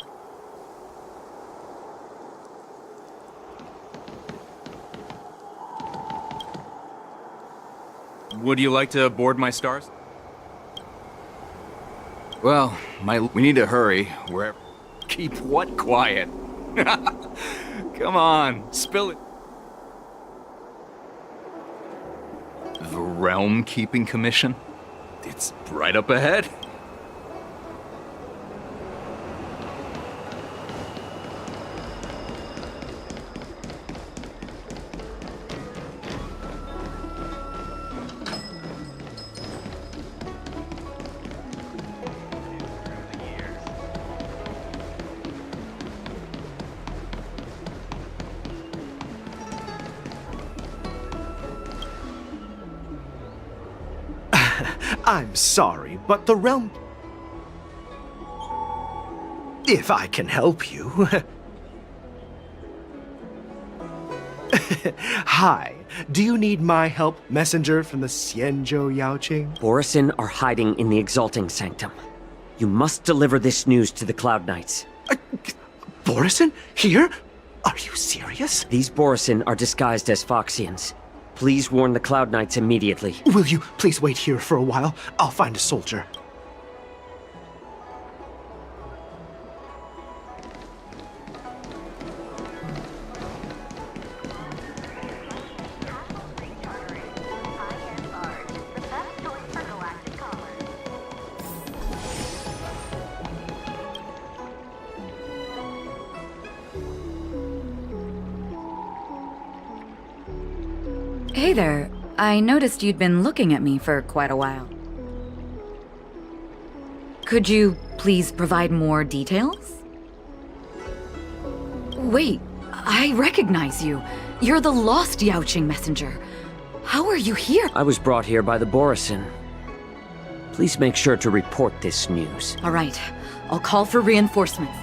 Would you like to board my stars? Well, we need to hurry wherever... Keep what quiet? Come on, spill it. The Realm Keeping Commission? It's right up ahead. I'm sorry, but the realm... If I can help you... Hi, do you need my help, messenger from the Xianzhou Yaoqing? Borisin are hiding in the Exalting Sanctum. You must deliver this news to the Cloud Knights. Borisin? Here? Are you serious? These Borisin are disguised as Foxians. Please warn the Cloud Knights immediately. Will you please wait here for a while? I'll find a soldier. Hey there. I noticed you'd been looking at me for quite a while. Could you please provide more details? Wait, I recognize you. You're the lost Yaoqing messenger. How are you here? I was brought here by the Borisin. Please make sure to report this news. All right. I'll call for reinforcements.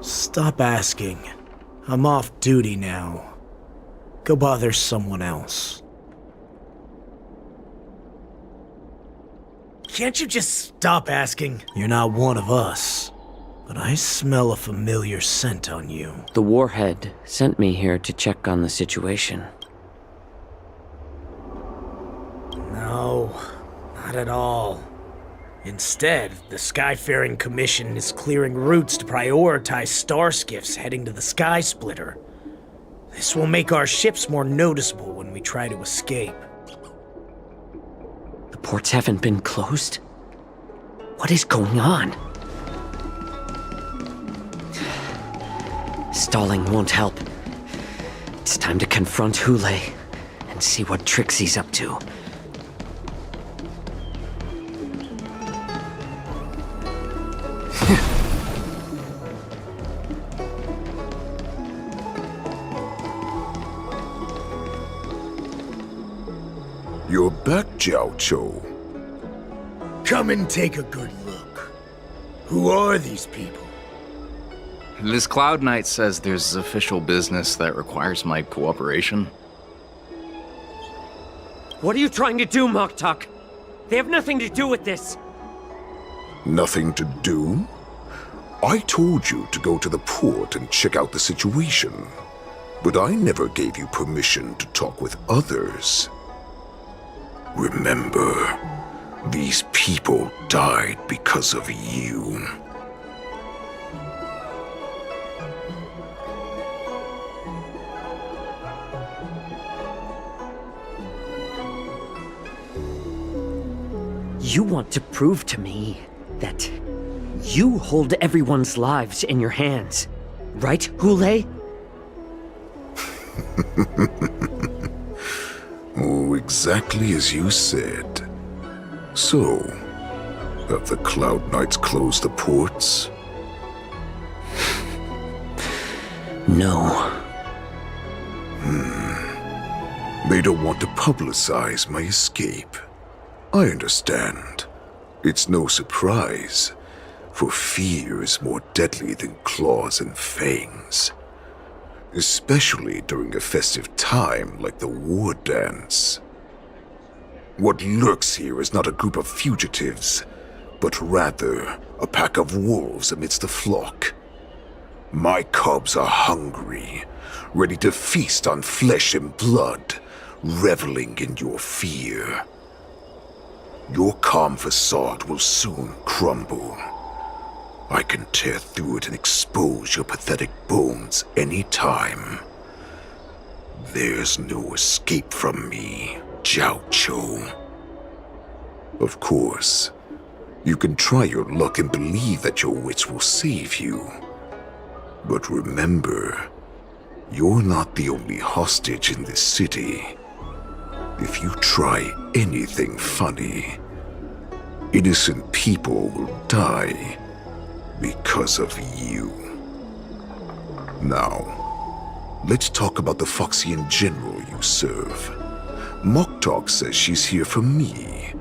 Stop asking. I'm off duty now. Go bother someone else. can't you just stop asking? You're not one of us. But I smell a familiar scent on you. The warhead sent me here to check on the situation. No, not at all. Instead, the Skyfaring Commission is clearing routes to prioritize starskiffs heading to the Sky Splitter. This will make our ships more noticeable when we try to escape. The ports haven't been closed? What is going on? Stalling won't help. It's time to confront Hule and see what tricks he's up to. You're back, Jiao Cho. Come and take a good look. Who are these people? This Cloud Knight says there's official business that requires my cooperation. What are you trying to do, Moktok? They have nothing to do with this. Nothing to do? I told you to go to the port and check out the situation. But I never gave you permission to talk with others. Remember, these people died because of you. You want to prove to me that you hold everyone's lives in your hands, right, Hule? Oh, exactly as you said. So, have the Cloud Knights closed the ports? No. They don't want to publicize my escape. I understand. It's no surprise, for fear is more deadly than claws and fangs. Especially during a festive time like the war dance. What lurks here is not a group of fugitives, but rather a pack of wolves amidst the flock. My cubs are hungry, ready to feast on flesh and blood, reveling in your fear. Your calm facade will soon crumble. I can tear through it and expose your pathetic bones any time. There's no escape from me, Jiao Cho. Of course, you can try your luck and believe that your wits will save you. But remember, you're not the only hostage in this city. If you try anything funny, innocent people will die because of you. Now, let's talk about the Foxian general you serve. Moktok says she's here for me,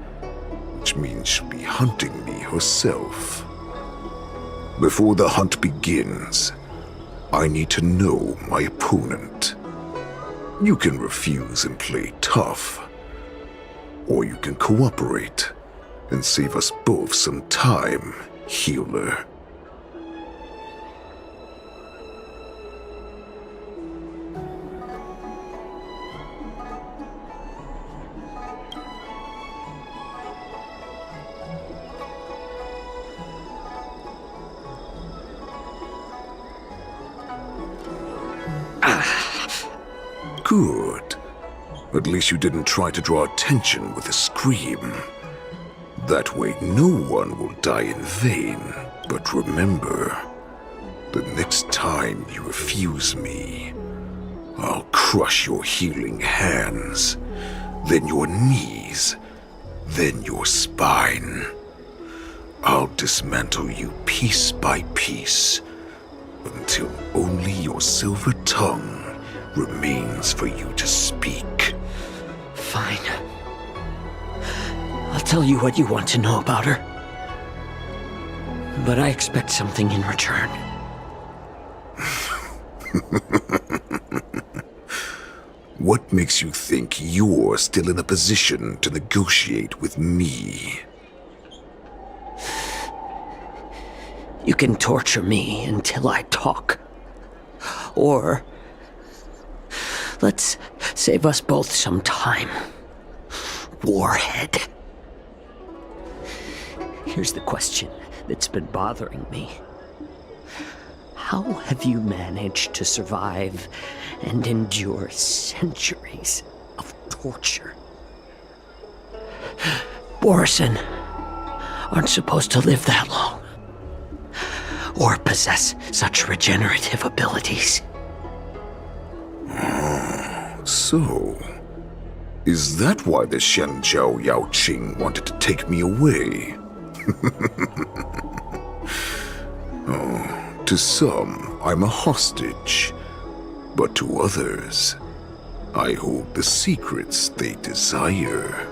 which means she'll be hunting me herself. Before the hunt begins, I need to know my opponent. You can refuse and play tough, or you can cooperate and save us both some time, healer. Good. At least you didn't try to draw attention with a scream. That way no one will die in vain. But remember, the next time you refuse me, I'll crush your healing hands, then your knees, then your spine. I'll dismantle you piece by piece, until only your silver tongue remains for you to speak. Fine. I'll tell you what you want to know about her. But I expect something in return. What makes you think you're still in a position to negotiate with me? You can torture me until I talk. Or let's save us both some time. Warhead. Here's the question that's been bothering me. How have you managed to survive and endure centuries of torture? Borison aren't supposed to live that long, or possess such regenerative abilities. So, is that why the Shenjiao Yaoqing wanted to take me away? To some, I'm a hostage, but to others, I hold the secrets they desire.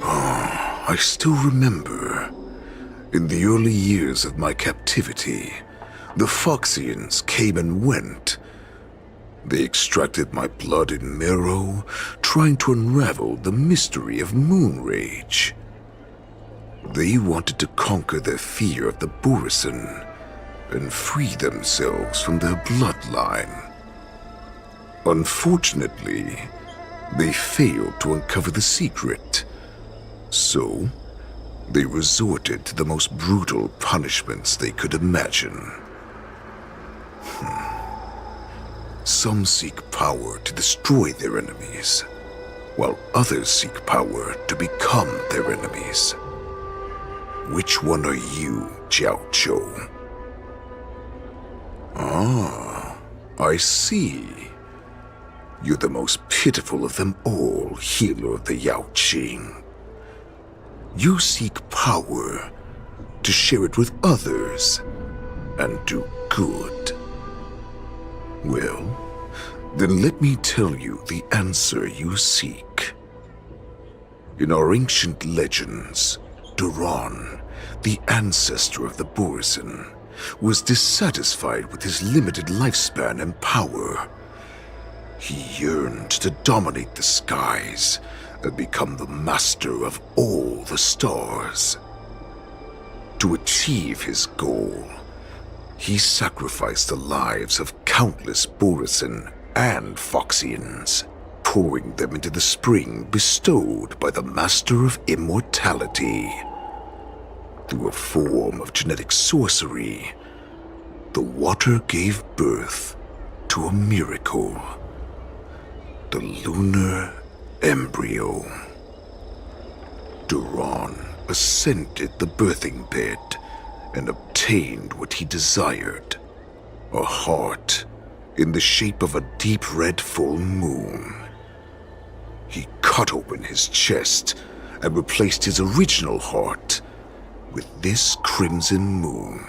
I still remember, in the early years of my captivity, the Foxians came and went. They extracted my blood and marrow, trying to unravel the mystery of moon rage. They wanted to conquer their fear of the Borison and free themselves from their bloodline. Unfortunately, they failed to uncover the secret. So, they resorted to the most brutal punishments they could imagine. Some seek power to destroy their enemies, while others seek power to become their enemies. Which one are you, Jiao Chou? Ah, I see. You're the most pitiful of them all, healer of the Yaoqing. You seek power to share it with others and do good. Well, then let me tell you the answer you seek. In our ancient legends, Duran, the ancestor of the Borison, was dissatisfied with his limited lifespan and power. He yearned to dominate the skies and become the master of all the stars. To achieve his goal, he sacrificed the lives of countless Borison and Foxians, pouring them into the spring bestowed by the Master of Immortality. Through a form of genetic sorcery, the water gave birth to a miracle. The lunar embryo. Duran ascended the birthing bed and obtained what he desired, a heart in the shape of a deep red full moon. He cut open his chest and replaced his original heart with this crimson moon.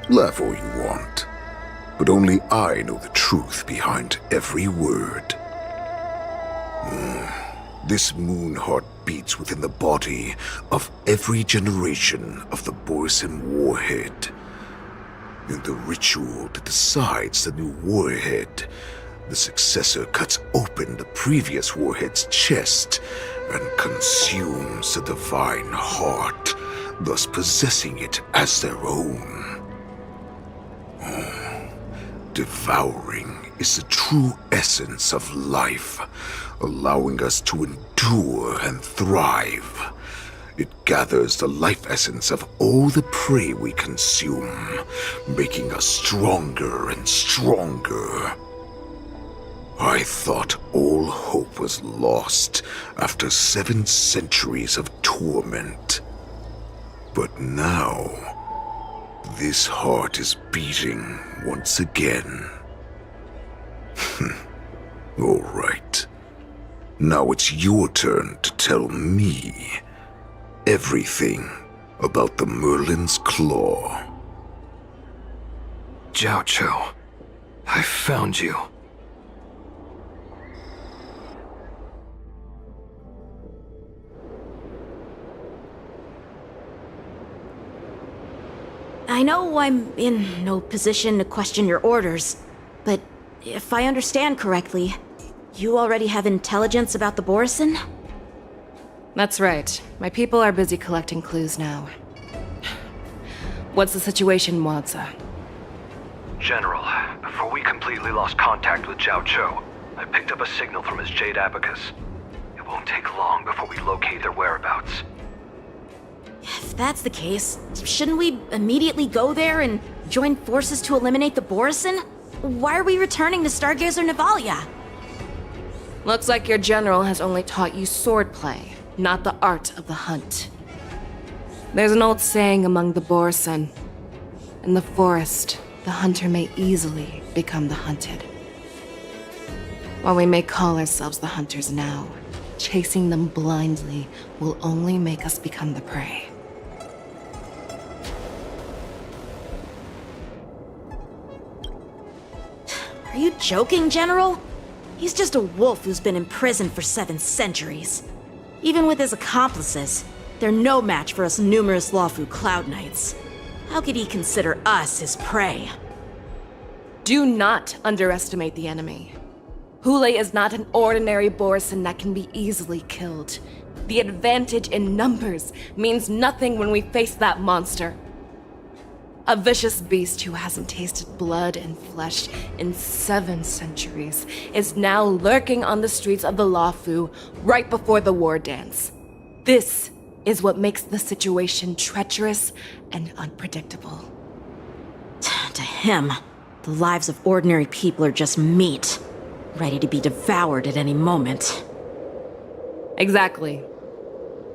Laugh all you want, but only I know the truth behind every word. This moon heart beats within the body of every generation of the Borison warhead. In the ritual that decides the new warhead, the successor cuts open the previous warhead's chest and consumes the divine heart, thus possessing it as their own. Devouring is the true essence of life, allowing us to endure and thrive. It gathers the life essence of all the prey we consume, making us stronger and stronger. I thought all hope was lost after 7 centuries of torment. But now, this heart is beating once again. All right. Now it's your turn to tell me everything about the Merlin's Claw. Jiao Chou, I found you. I know I'm in no position to question your orders, but if I understand correctly, You already have intelligence about the Borison? That's right. My people are busy collecting clues now. What's the situation, Wadza? General, before we completely lost contact with Zhao Cho, I picked up a signal from his Jade Abacus. It won't take long before we locate their whereabouts. If that's the case, shouldn't we immediately go there and join forces to eliminate the Borison? Why are we returning to Stargazer Navalia? Looks like your general has only taught you swordplay, not the art of the hunt. There's an old saying among the Borison. In the forest, the hunter may easily become the hunted. While we may call ourselves the hunters now, chasing them blindly will only make us become the prey. Are you joking, General? He's just a wolf who's been imprisoned for 7 centuries. Even with his accomplices, they're no match for us numerous Lawfu Cloud Knights. How could he consider us his prey? Do not underestimate the enemy. Hule is not an ordinary Borison that can be easily killed. The advantage in numbers means nothing when we face that monster. A vicious beast who hasn't tasted blood and flesh in 7 centuries is now lurking on the streets of the Lawfu right before the war dance. This is what makes the situation treacherous and unpredictable. To him, the lives of ordinary people are just meat, ready to be devoured at any moment. Exactly.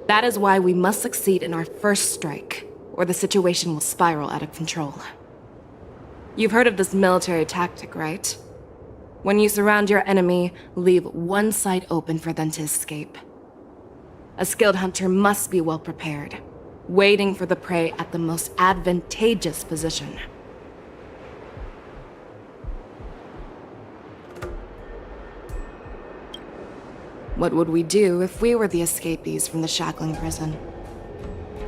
That is why we must succeed in our first strike, or the situation will spiral out of control. You've heard of this military tactic, right? When you surround your enemy, leave one side open for them to escape. A skilled hunter must be well prepared, waiting for the prey at the most advantageous position. What would we do if we were the escapees from the shackling prison?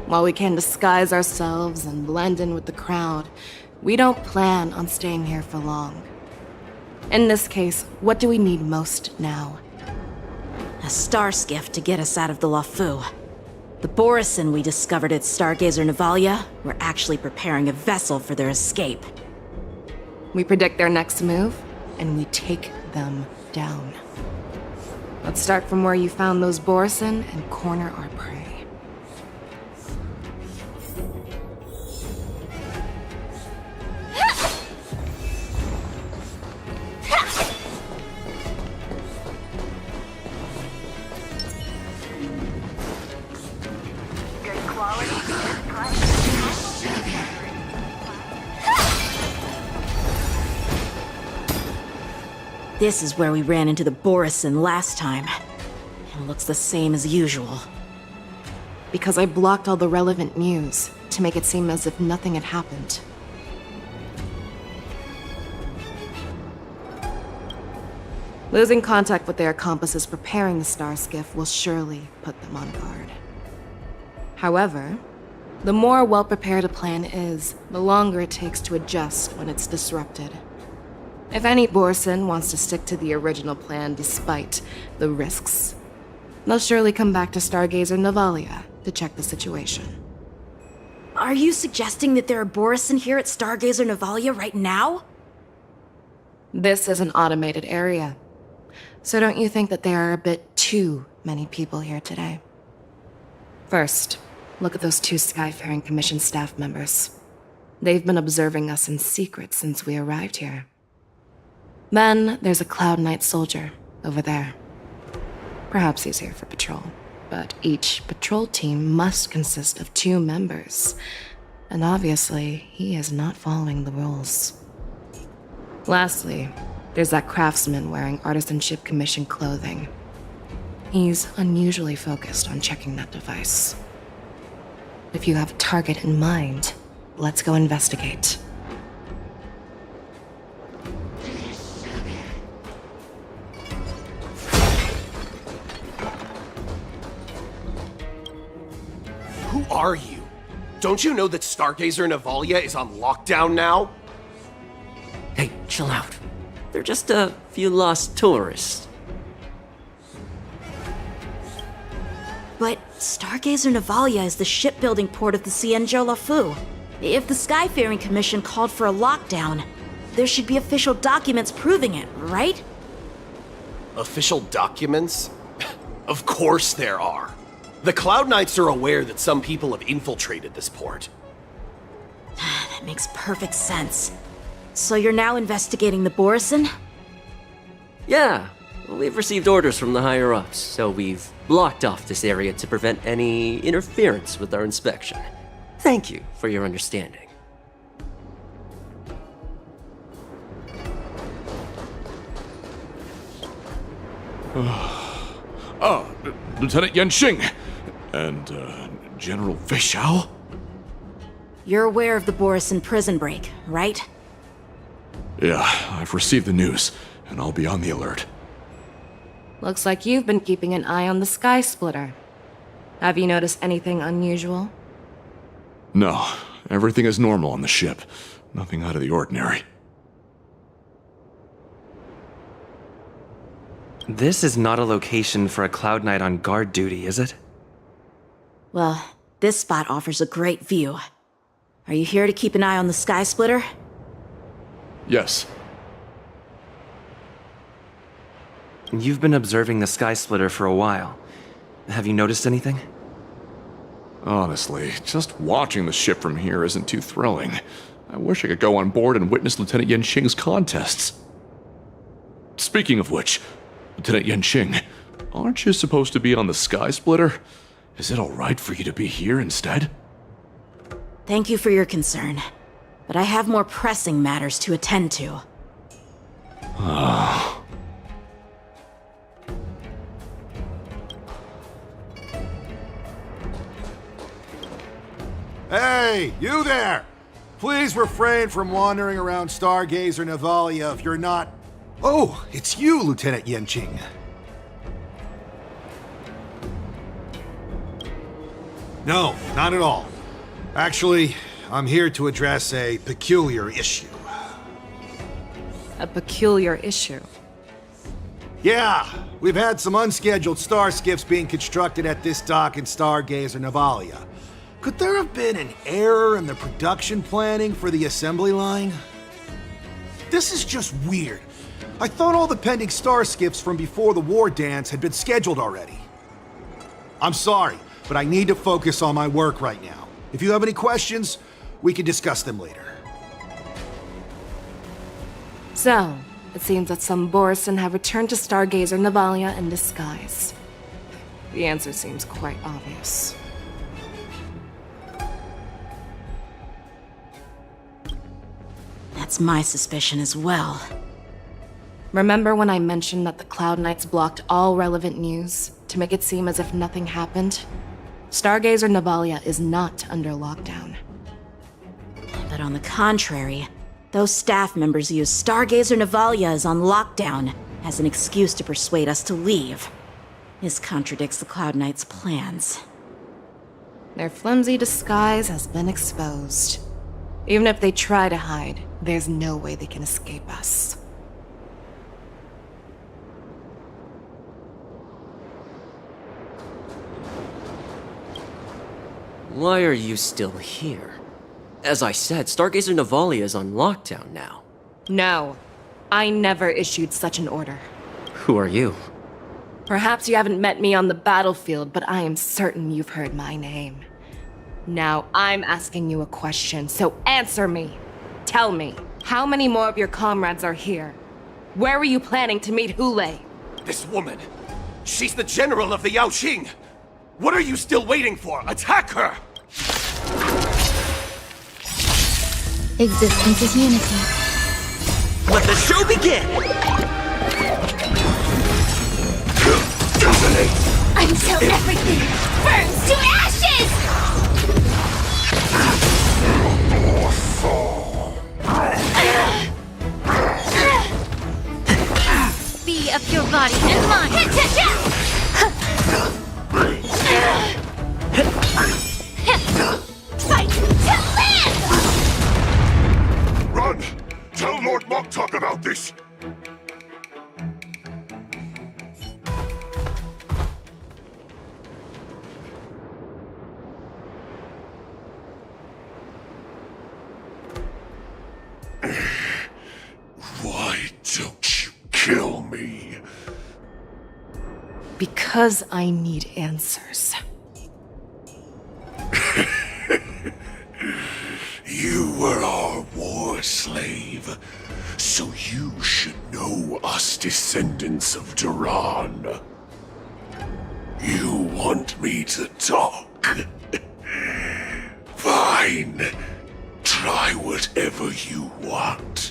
While we can disguise ourselves and blend in with the crowd, we don't plan on staying here for long. In this case, what do we need most now? A star skiff to get us out of the Lawfu. The Borison we discovered at Stargazer Navalia were actually preparing a vessel for their escape. We predict their next move, and we take them down. Let's start from where you found those Borison and corner our prey. This is where we ran into the Borison last time. It looks the same as usual. Because I blocked all the relevant news to make it seem as if nothing had happened. Losing contact with their accomplices preparing the star skiff will surely put them on guard. However, the more well-prepared a plan is, the longer it takes to adjust when it's disrupted. If any Borison wants to stick to the original plan despite the risks, they'll surely come back to Stargazer Navalia to check the situation. Are you suggesting that there are Borison here at Stargazer Navalia right now? This is an automated area, so don't you think that there are a bit too many people here today? First, look at those 2 Skyfaring Commission staff members. They've been observing us in secret since we arrived here. Then there's a Cloud Knight soldier over there. Perhaps he's here for patrol, but each patrol team must consist of 2 members, and obviously he is not following the rules. Lastly, there's that craftsman wearing Artisanship Commission clothing. He's unusually focused on checking that device. If you have a target in mind, let's go investigate. Who are you? Don't you know that Stargazer Navalia is on lockdown now? Hey, chill out. They're just a few lost tourists. But Stargazer Navalia is the shipbuilding port of the Xianzhou Lafu. If the Skyfaring Commission called for a lockdown, there should be official documents proving it, right? Official documents? Of course there are. The Cloud Knights are aware that some people have infiltrated this port. That makes perfect sense. So you're now investigating the Borison? Yeah, we've received orders from the higher-ups, so we've blocked off this area to prevent any interference with our inspection. Thank you for your understanding. Lieutenant Yanxing and General Fexiao? You're aware of the Borison prison break, right? Yeah, I've received the news, and I'll be on the alert. Looks like you've been keeping an eye on the Sky Splitter. Have you noticed anything unusual? No, everything is normal on the ship. Nothing out of the ordinary. This is not a location for a Cloud Knight on guard duty, is it? Well, this spot offers a great view. Are you here to keep an eye on the Sky Splitter? Yes. You've been observing the Sky Splitter for a while. Have you noticed anything? Honestly, just watching the ship from here isn't too thrilling. I wish I could go on board and witness Lieutenant Yanxing's contests. Speaking of which, Lieutenant Yanxing, aren't you supposed to be on the Sky Splitter? Is it alright for you to be here instead? Thank you for your concern, but I have more pressing matters to attend to. Hey, you there! Please refrain from wandering around Stargazer Navalia if you're not... Oh, it's you, Lieutenant Yanxing. No, not at all. Actually, I'm here to address a peculiar issue. A peculiar issue? Yeah, we've had some unscheduled star skiffs being constructed at this dock in Stargazer Navalia. Could there have been an error in the production planning for the assembly line? This is just weird. I thought all the pending star skiffs from before the war dance had been scheduled already. I'm sorry, but I need to focus on my work right now. If you have any questions, we can discuss them later. So, it seems that some Borison have returned to Stargazer Navalia in disguise. The answer seems quite obvious. That's my suspicion as well. Remember when I mentioned that the Cloud Knights blocked all relevant news to make it seem as if nothing happened? Stargazer Navalia is not under lockdown. But on the contrary, those staff members use Stargazer Navalia is on lockdown as an excuse to persuade us to leave. This contradicts the Cloud Knights' plans. Their flimsy disguise has been exposed. Even if they try to hide, there's no way they can escape us. Why are you still here? As I said, Stargazer Navalia is on lockdown now. No, I never issued such an order. Who are you? Perhaps you haven't met me on the battlefield, but I am certain you've heard my name. Now I'm asking you a question, so answer me. Tell me, how many more of your comrades are here? Where were you planning to meet Hule? This woman, she's the general of the Yaoxing. What are you still waiting for? Attack her! Existence is unity. Let the show begin! Until everything burns to ashes! Be of your body and mind. Fight to live! Run! Tell Lord Moktok about this! Because I need answers. You were our war slave, so you should know us descendants of Duran. You want me to talk? Fine. Try whatever you want,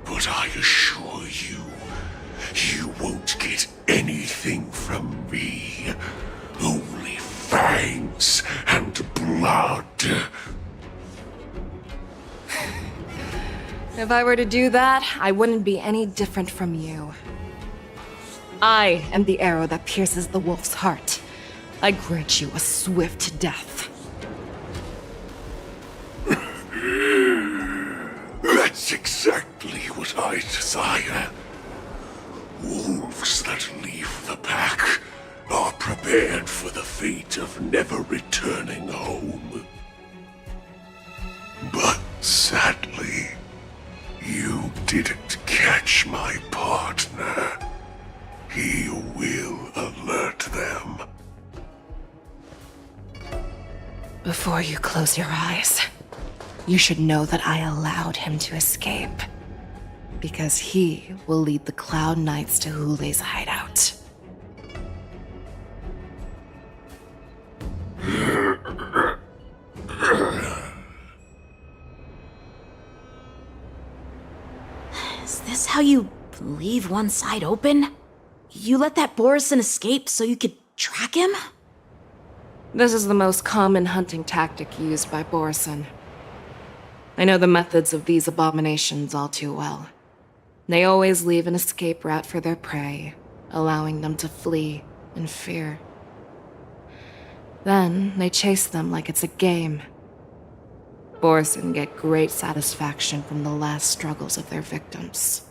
but I assure you, you won't get anything from me. Only fangs and blood. If I were to do that, I wouldn't be any different from you. I am the arrow that pierces the wolf's heart. I grant you a swift death. That's exactly what I desire. Wolves that leave the pack are prepared for the fate of never returning home. But sadly, you didn't catch my partner. He will alert them. Before you close your eyes, you should know that I allowed him to escape. Because he will lead the Cloud Knights to Hule's hideout. Is this how you leave one side open? You let that Borison escape so you could track him? This is the most common hunting tactic used by Borison. I know the methods of these abominations all too well. They always leave an escape route for their prey, allowing them to flee in fear. Then they chase them like it's a game. Borison get great satisfaction from the last struggles of their victims.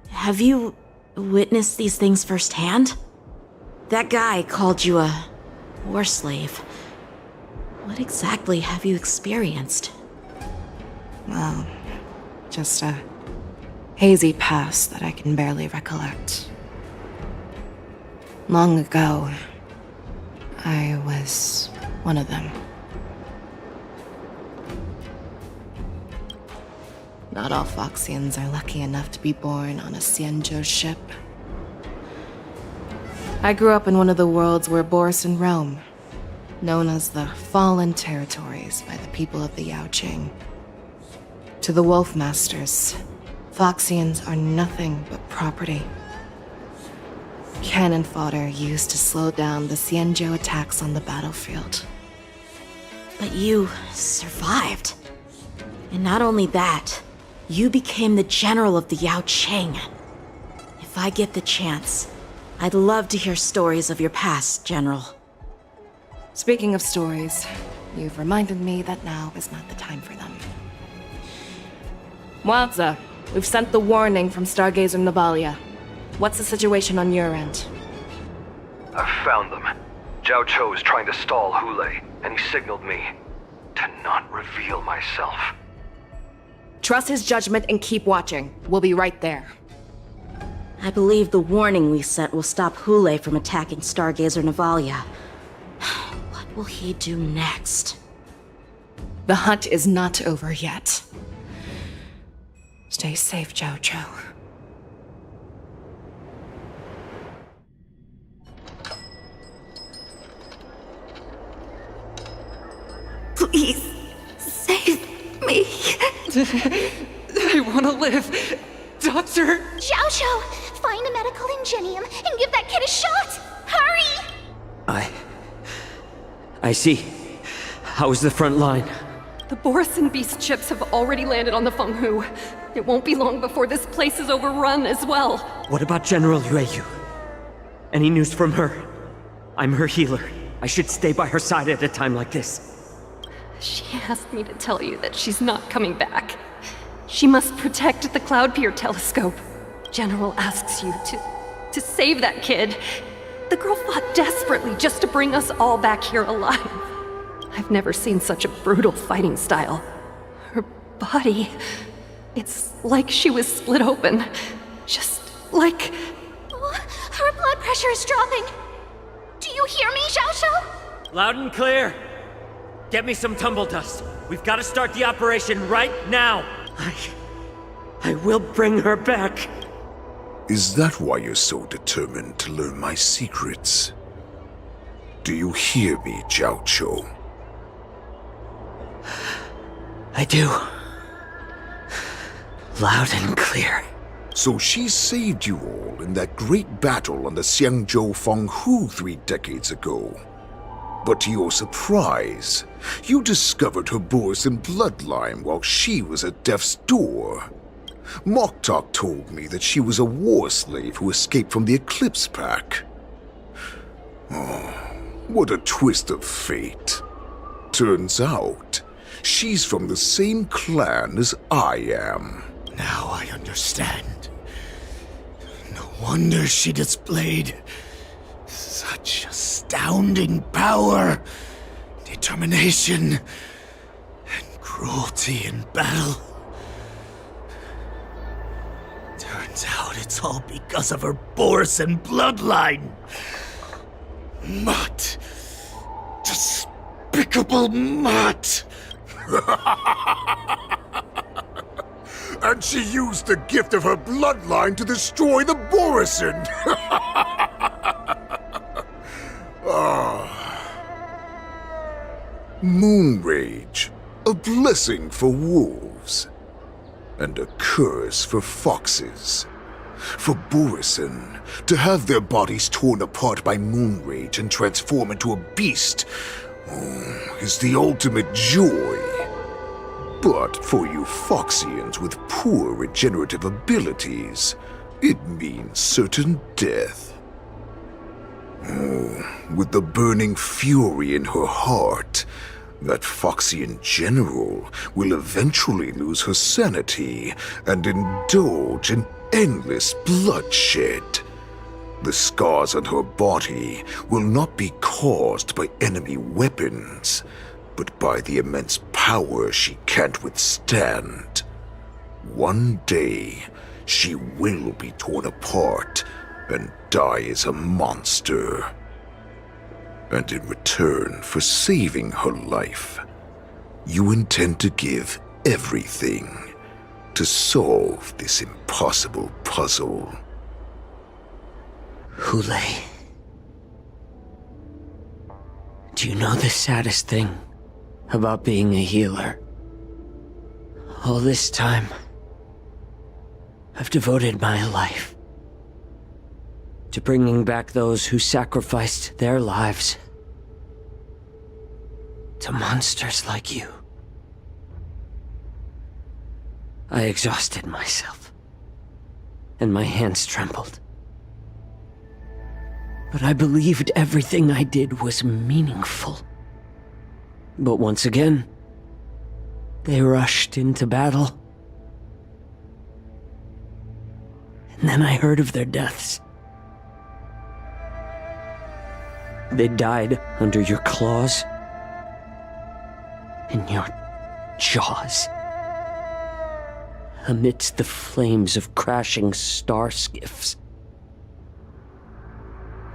Have you witnessed these things firsthand? That guy called you a war slave. What exactly have you experienced? Well, just a hazy past that I can barely recollect. Long ago, I was one of them. Not all Foxians are lucky enough to be born on a Xianzhou ship. I grew up in one of the worlds where Borison roam, known as the Fallen Territories by the people of the Yaoqing. To the Wolf Masters, Foxians are nothing but property. Cannon fodder used to slow down the Xianzhou attacks on the battlefield. But you survived. And not only that, you became the general of the Yaoqing. If I get the chance, I'd love to hear stories of your past, General. Speaking of stories, you've reminded me that now is not the time for them. Waldza, we've sent the warning from Stargazer Navalia. What's the situation on your end? I've found them. Zhao Cho is trying to stall Hule, and he signaled me to not reveal myself. Trust his judgment and keep watching. We'll be right there. I believe the warning we sent will stop Hule from attacking Stargazer Navalia. What will he do next? The hunt is not over yet. Stay safe, Zhao Cho. Please, save me. I want to live. Doctor! Zhao Cho, find a medical ingenium and give that kid a shot! Hurry! I see. How's the front line? The Borison Beast ships have already landed on the Fenghu. It won't be long before this place is overrun as well. What about General Yueyu? Any news from her? I'm her healer. I should stay by her side at a time like this. She asked me to tell you that she's not coming back. She must protect the Cloud Pier telescope. General asks you to save that kid. The girl fought desperately just to bring us all back here alive. I've never seen such a brutal fighting style. Her body, it's like she was split open. Just like... Oh, her blood pressure is dropping. you hear me, Xiaoxiao? Loud and clear. Get me some tumble dust. We've got to start the operation right now. I will bring her back. Is that why you're so determined to learn my secrets? Do you hear me, Xiaoqiu? I do. Loud and clear. So she saved you all in that great battle on the Xiangzhou Fenghu 3 decades ago. But to your surprise, you discovered her Borisin bloodline while she was at death's door. Moktok told me that she was a war slave who escaped from the Eclipse Pack. Oh, what a twist of fate. Turns out, she's from the same clan as I am. Now I understand. No wonder she displayed such astounding power, determination, and cruelty in battle. Turns out it's all because of her Borisin bloodline. Mutt. Despicable Mutt. And she used the gift of her bloodline to destroy the Borisin! Moon Rage, a blessing for wolves, and a curse for foxes. For Borisin, to have their bodies torn apart by Moon Rage and transform into a beast is the ultimate joy. But for you Foxians with poor regenerative abilities, it means certain death. With the burning fury in her heart, that Foxian general will eventually lose her sanity and indulge in endless bloodshed. The scars on her body will not be caused by enemy weapons, but by the immense power she can't withstand. One day, she will be torn apart and die as a monster. And in return for saving her life, you intend to give everything to solve this impossible puzzle. Hule. Do you know the saddest thing about being a healer? All this time, I've devoted my life to bringing back those who sacrificed their lives to monsters like you. I exhausted myself, and my hands trembled. But I believed everything I did was meaningful. But once again, they rushed into battle. And then I heard of their deaths. They died under your claws and your jaws, amidst the flames of crashing star skiffs,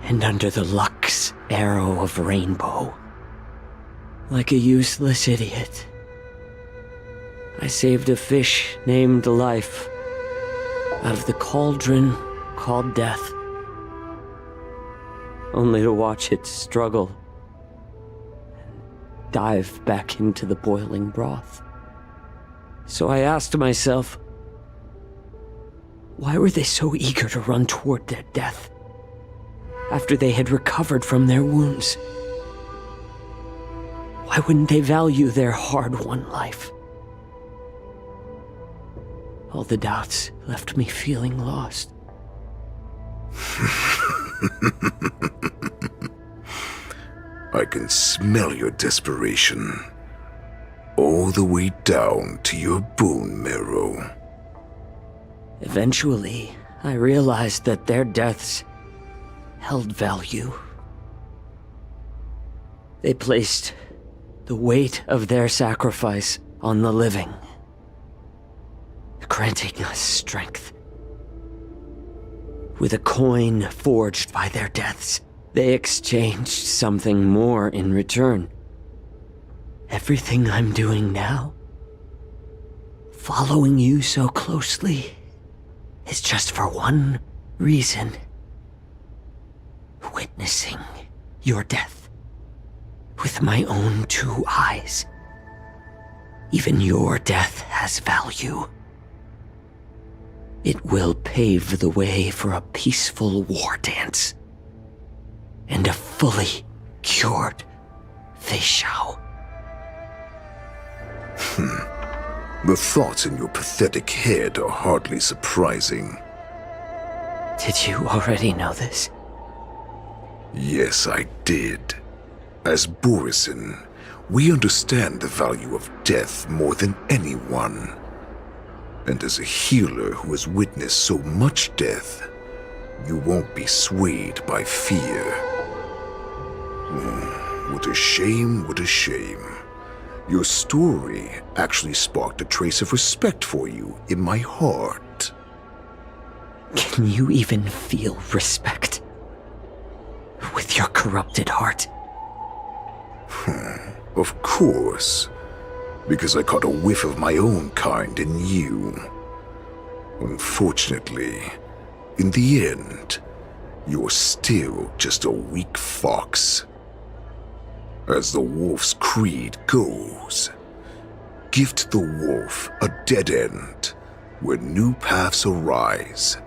and under the Lux arrow of Rainbow. Like a useless idiot, I saved a fish named Life out of the cauldron called Death, only to watch it struggle and dive back into the boiling broth. So I asked myself, why were they so eager to run toward their death after they had recovered from their wounds? Why wouldn't they value their hard-won life? All the doubts left me feeling lost. I can smell your desperation, all the way down to your bone marrow. Eventually, I realized that their deaths held value. They placed the weight of their sacrifice on the living, granting us strength. With a coin forged by their deaths, They exchanged something more in return. Everything I'm doing now, following you so closely, is just for one reason. Witnessing your death with my own 2 eyes. Even your death has value. It will pave the way for a peaceful war dance and a fully cured Fexiao. The thoughts in your pathetic head are hardly surprising. Did you already know this? Yes, I did. As Borisin, we understand the value of death more than anyone. And as a healer who has witnessed so much death, you won't be swayed by fear. What a shame, what a shame. Your story actually sparked a trace of respect for you in my heart. Can you even feel respect with your corrupted heart? Of course. Because I caught a whiff of my own kind in you. Unfortunately, in the end, you're still just a weak fox. As the wolf's creed goes, gift the wolf a dead end where new paths arise.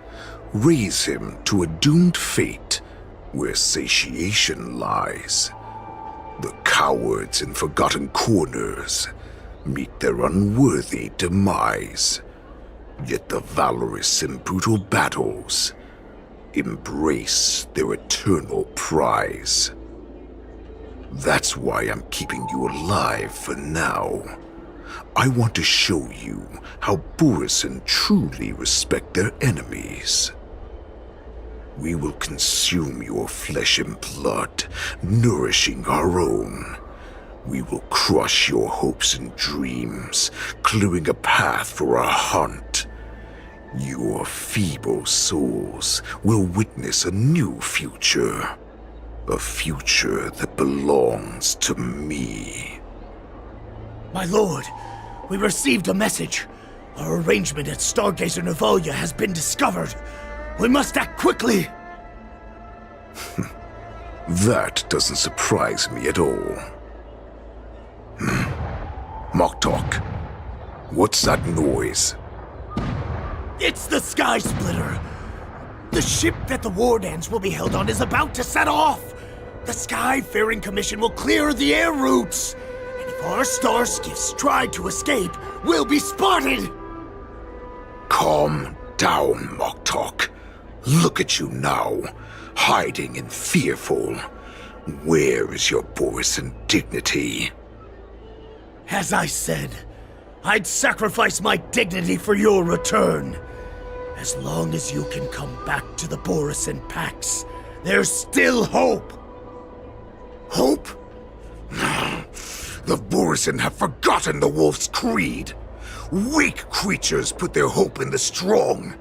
Raise him to a doomed fate where satiation lies. The cowards in forgotten corners meet their unworthy demise. Yet the valorous in brutal battles embrace their eternal prize. That's why I'm keeping you alive for now. I want to show you how Borisin truly respect their enemies. We will consume your flesh and blood, nourishing our own. We will crush your hopes and dreams, clearing a path for our hunt. Your feeble souls will witness a new future. A future that belongs to me. My lord, we received a message. Our arrangement at Stargazer Navalia has been discovered. We must act quickly! That doesn't surprise me at all. Moktok, what's that noise? It's the Sky Splitter! The ship that the war dance will be held on is about to set off! The Skyfaring Commission will clear the air routes! And if our star skiffs try to escape, we'll be spotted! Calm down, Moktok. Look at you now, hiding and fearful. Where is your Borisin dignity? As I said, I'd sacrifice my dignity for your return. As long as you can come back to the Borisin Pax, there's still hope. Hope? The Borisin have forgotten the wolf's creed. Weak creatures put their hope in the strong,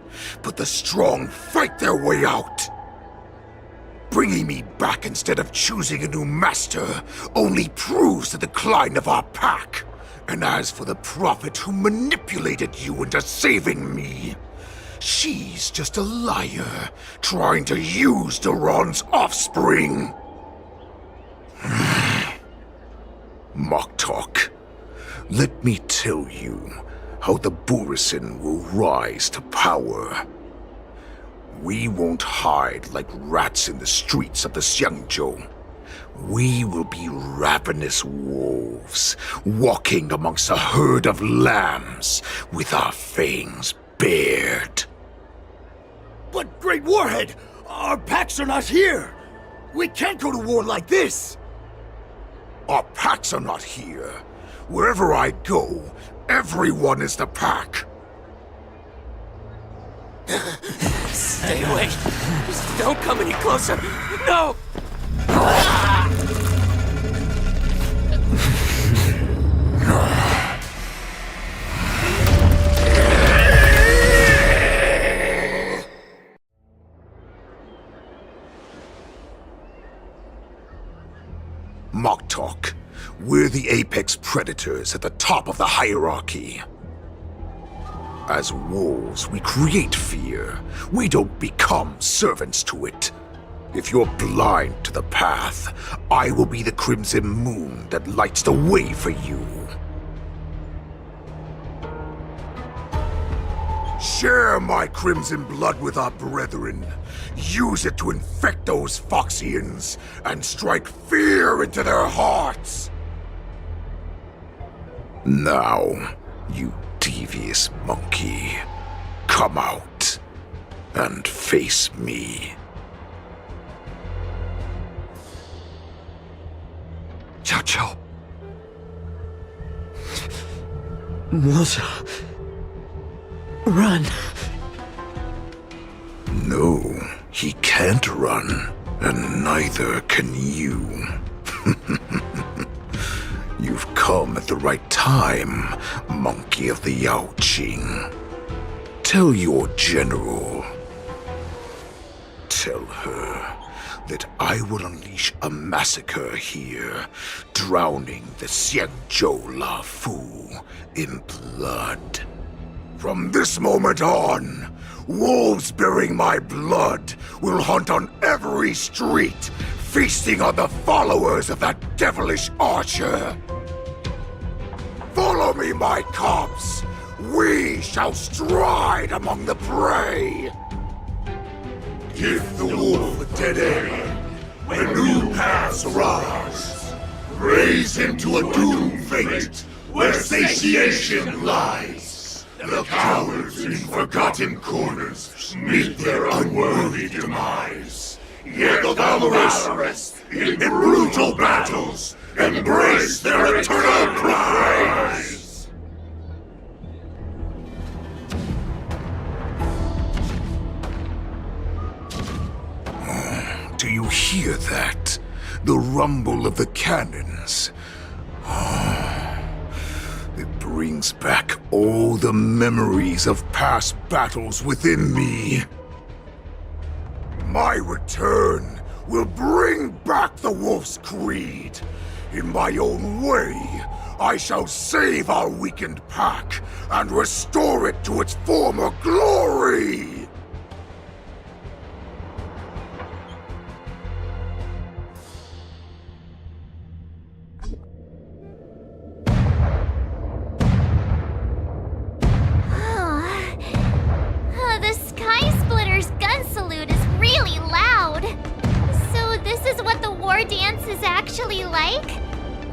but the strong fight their way out. Bringing me back instead of choosing a new master only proves the decline of our pack. And as for the prophet who manipulated you into saving me, she's just a liar trying to use Duran's offspring. Moktok, let me tell you how the Borisin will rise to power. We won't hide like rats in the streets of the Xiangzhou. We will be ravenous wolves, walking amongst a herd of lambs with our fangs bared. But, Great Warhead, our packs are not here! We can't go to war like this! Our packs are not here. Wherever I go, everyone is the pack. Stay away. Just don't come any closer. No! talk. We're the apex predators at the top of the hierarchy. As wolves, we create fear. We don't become servants to it. If you're blind to the path, I will be the crimson moon that lights the way for you. Share my crimson blood with our brethren. Use it to infect those Foxians and strike fear into their hearts. Now, you devious monkey, come out and face me. Xiao. Milsa. Run. No, he can't run, and neither can you. You've come at the right time, monkey of the Yaoqing. Tell your general. Tell her that I will unleash a massacre here, drowning the Xianzhou Lafu in blood. From this moment on, wolves bearing my blood will hunt on every street, feasting on the followers of that devilish archer. Follow me, my cubs. We shall stride among the prey. Give the wolf a dead end when new paths arise. Raise him to a doomed fate where satiation lies. The cowards in forgotten corners meet their unworthy demise. Yet the valorous in brutal battles embrace their eternal prize. Do you hear that? The rumble of the cannons. It brings back all the memories of past battles within me. My return will bring back the Wolf's Creed. In my own way, I shall save our weakened pack and restore it to its former glory! The Sky Splitter's gun salute is really loud. So this is what the war dance is actually like?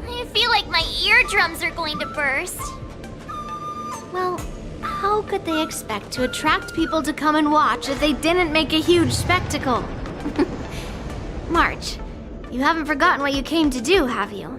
I feel like my eardrums are going to burst. Well, how could they expect to attract people to come and watch if they didn't make a huge spectacle? March, you haven't forgotten what you came to do, have you?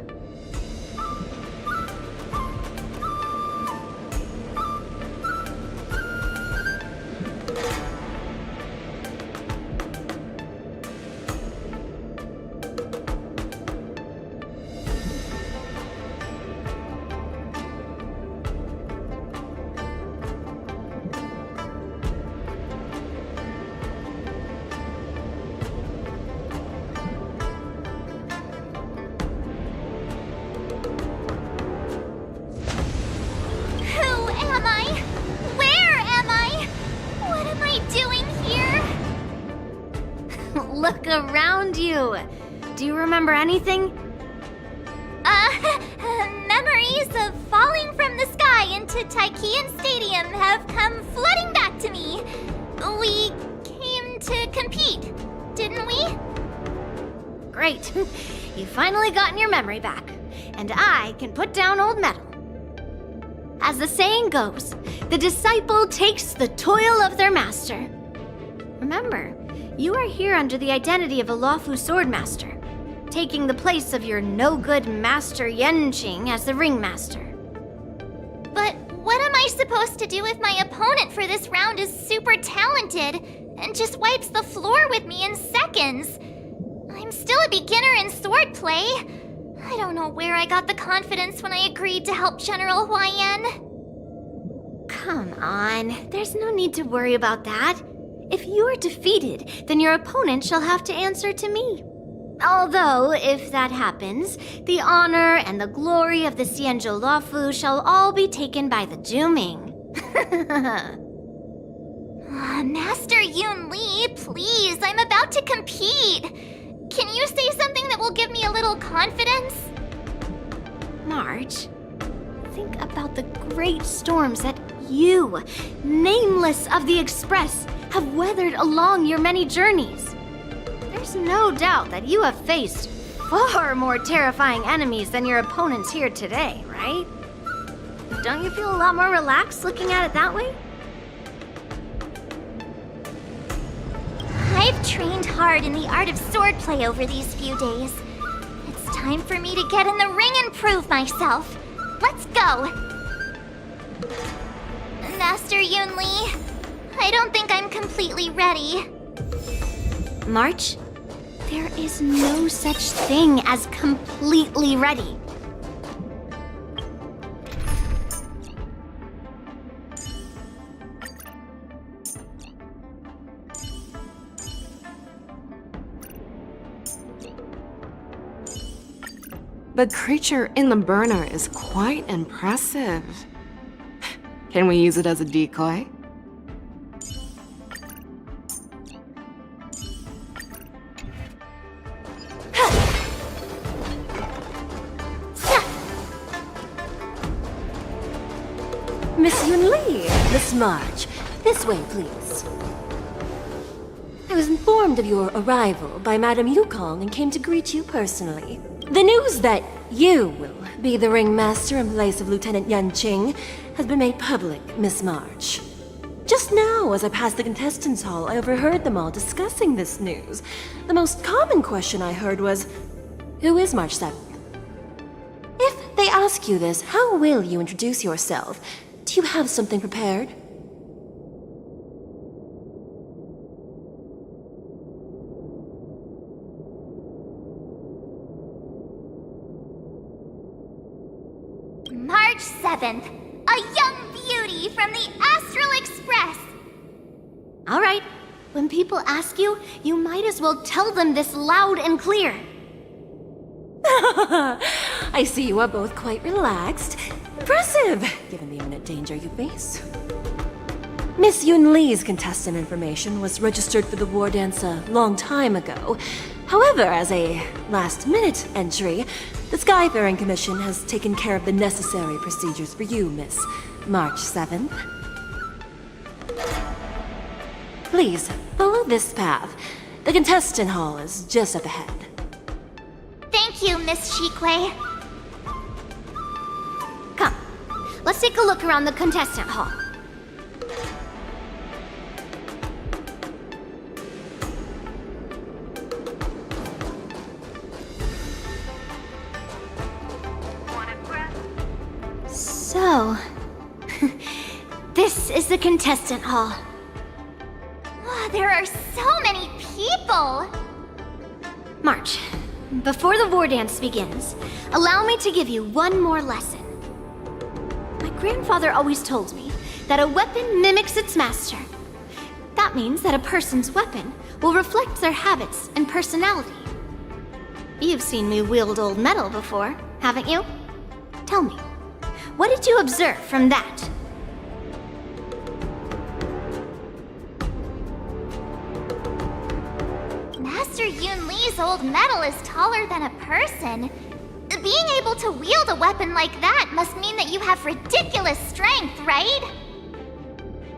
Look around you. Do you remember anything? Memories of falling from the sky into Taikian Stadium have come flooding back to me. We came to compete, didn't we? Great. You finally gotten your memory back, and I can put down old metal. As the saying goes, the disciple takes the toil of their master. Remember, you are here under the identity of a Luofu swordmaster, taking the place of your no-good master Yenqing as the ringmaster. But what am I supposed to do if my opponent for this round is super talented and just wipes the floor with me in seconds? I'm still a beginner in swordplay. I don't know where I got the confidence when I agreed to help General Huaiyan. Come on, there's no need to worry about that. If you are defeated, then your opponent shall have to answer to me. Although, if that happens, the honor and the glory of the Xianzhou Luofu shall all be taken by the Zhuming. Master Yun Li, please, I'm about to compete. Can you say something that will give me a little confidence? March, think about the great storms that you, nameless of the Express, have weathered along your many journeys. There's no doubt that you have faced far more terrifying enemies than your opponents here today, right? Don't you feel a lot more relaxed looking at it that way? I've trained hard in the art of swordplay over these few days. It's time for me to get in the ring and prove myself. Let's go! Master Yun Li, I don't think I'm completely ready. March, there is no such thing as completely ready. The creature in the burner is quite impressive. Can we use it as a decoy? Miss Yun Li, Miss March, this way, please. I was informed of your arrival by Madame Yukong and came to greet you personally. The news that you will be the ringmaster in place of Lieutenant Yanqing has been made public, Miss March. Just now, as I passed the contestants' hall, I overheard them all discussing this news. The most common question I heard was, who is March 7th? If they ask you this, how will you introduce yourself? Do you have something prepared? March 7th, a young beauty from the Astral Express. All right, when people ask you, you might as well tell them this loud and clear. I see you are both quite relaxed. Impressive, given the imminent danger you face. Miss Yun Li's contestant information was registered for the war dance a long time ago. However, as a last-minute entry, the Skyfaring Commission has taken care of the necessary procedures for you, Miss March 7th. Please, follow this path. The contestant hall is just up ahead. Thank you, Miss Shikwe. Come, let's take a look around the contestant hall. So, this is the contestant hall. Wow, there are so many people! March, before the war dance begins, allow me to give you one more lesson. My grandfather always told me that a weapon mimics its master. That means that a person's weapon will reflect their habits and personality. You've seen me wield old metal before, haven't you? Tell me, what did you observe from that? Master Yun Li's old metal is taller than a person. Being able to wield a weapon like that must mean that you have ridiculous strength, right?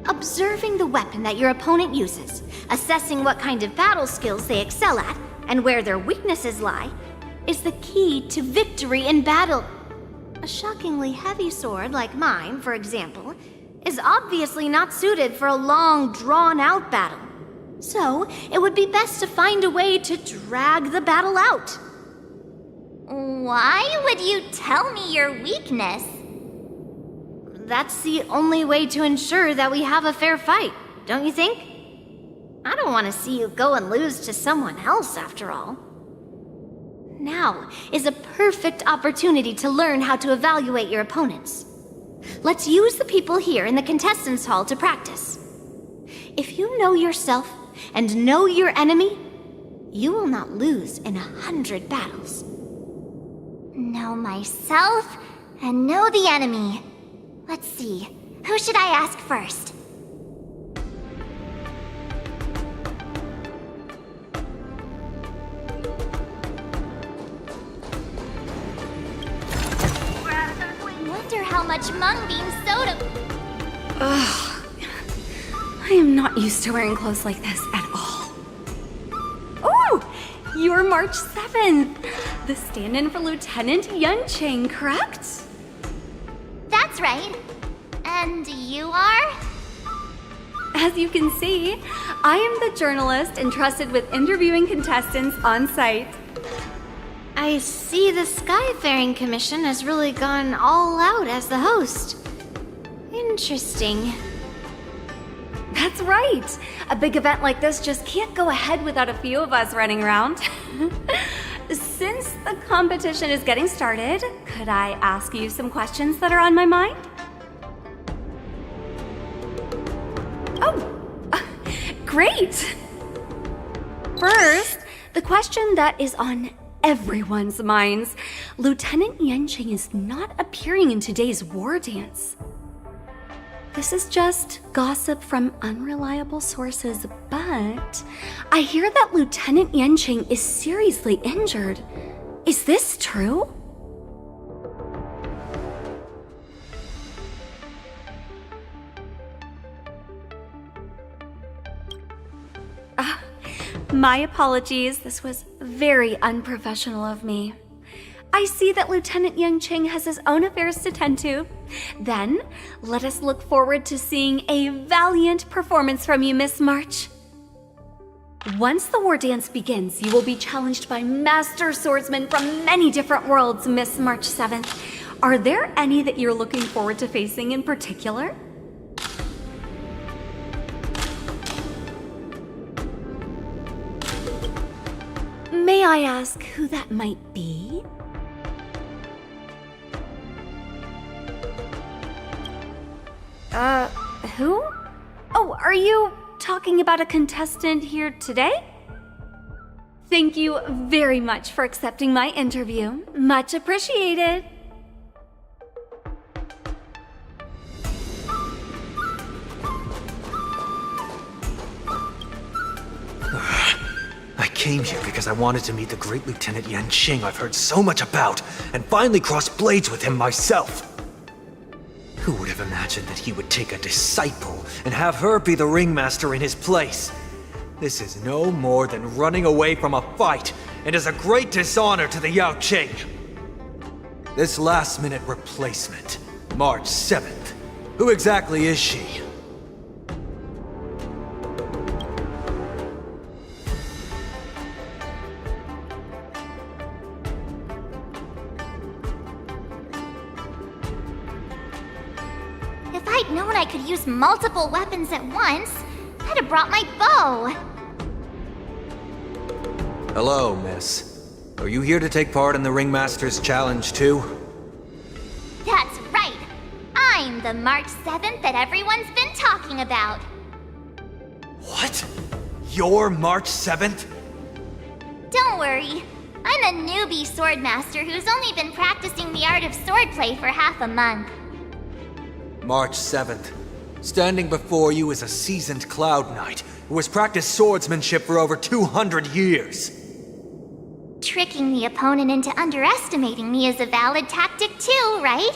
Observing the weapon that your opponent uses, assessing what kind of battle skills they excel at, and where their weaknesses lie, is the key to victory in battle. A shockingly heavy sword like mine, for example, is obviously not suited for a long, drawn-out battle. So, it would be best to find a way to drag the battle out. Why would you tell me your weakness? That's the only way to ensure that we have a fair fight, don't you think? I don't want to see you go and lose to someone else, after all. Now is a perfect opportunity to learn how to evaluate your opponents. Let's use the people here in the contestants' hall to practice. If you know yourself and know your enemy, You will not lose in 100 battles. Know myself and know the enemy. Let's see, who should I ask first? Wonder how much mung bean soda. Ugh. I am not used to wearing clothes like this at all. Oh! You're March 7th! The stand-in for Lieutenant Yunqing, correct? That's right. And you are? As you can see, I am the journalist entrusted with interviewing contestants on site. I see the Skyfaring Commission has really gone all out as the host. Interesting. That's right! A big event like this just can't go ahead without a few of us running around. Since the competition is getting started, could I ask you some questions that are on my mind? Oh, great! First, the question that is on everyone's minds. Lieutenant Yunqing is not appearing in today's war dance. This is just gossip from unreliable sources, but I hear that Lieutenant Yunqing is seriously injured. Is this true? My apologies. This was very unprofessional of me. I see that Lieutenant Yunqing has his own affairs to tend to. Then, let us look forward to seeing a valiant performance from you, Miss March. Once the war dance begins, you will be challenged by master swordsmen from many different worlds, Miss March 7th. Are there any that you're looking forward to facing in particular? May I ask who that might be? Who? Oh, are you talking about a contestant here today? Thank you very much for accepting my interview. Much appreciated. I came here because I wanted to meet the great Lieutenant Yunqing I've heard so much about, and finally cross blades with him myself. Who would have imagined that he would take a disciple and have her be the ringmaster in his place? This is no more than running away from a fight, and is a great dishonor to the Yaoqing. This last-minute replacement, March 7th, who exactly is she? If I'd known I could use multiple weapons at once, I'd have brought my bow. Hello, miss. Are you here to take part in the Ringmaster's Challenge too? That's right. I'm the March 7th that everyone's been talking about. What? You're March 7th? Don't worry. I'm a newbie swordmaster who's only been practicing the art of swordplay for half a month. March 7th. Standing before you is a seasoned Cloud Knight who has practiced swordsmanship for over 200 years. Tricking the opponent into underestimating me is a valid tactic too, right?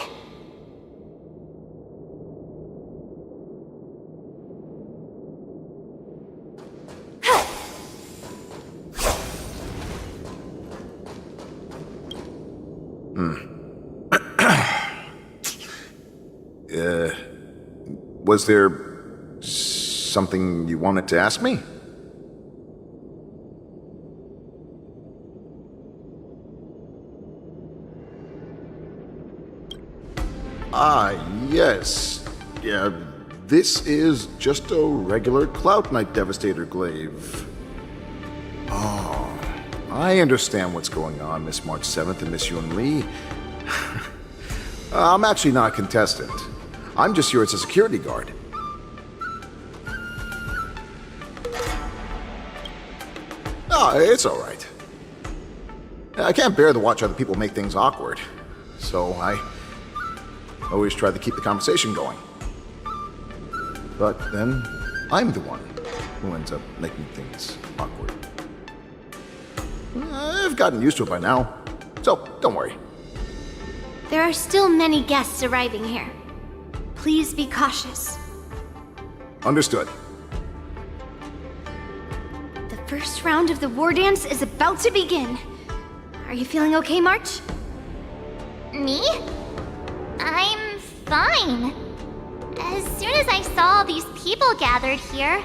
Was there something you wanted to ask me? Yes. Yeah, this is just a regular Cloud Knight Devastator glaive. Oh, I understand what's going on, Miss March 7th and Miss Yun Li. I'm actually not a contestant. I'm just here as a security guard. Oh, it's alright. I can't bear to watch other people make things awkward, so I always try to keep the conversation going. But then, I'm the one who ends up making things awkward. I've gotten used to it by now, so don't worry. There are still many guests arriving here. Please be cautious. Understood. The first round of the war dance is about to begin. Are you feeling okay, March? Me? I'm fine. As soon as I saw all these people gathered here,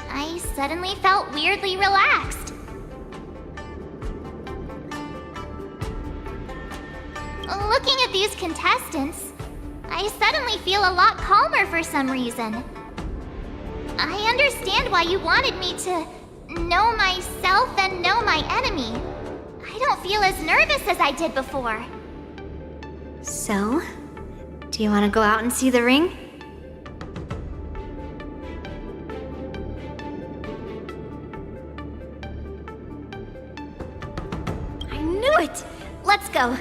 I suddenly felt weirdly relaxed. Looking at these contestants, I suddenly feel a lot calmer for some reason. I understand why you wanted me to know myself and know my enemy. I don't feel as nervous as I did before. So, do you want to go out and see the ring? I knew it! Let's go.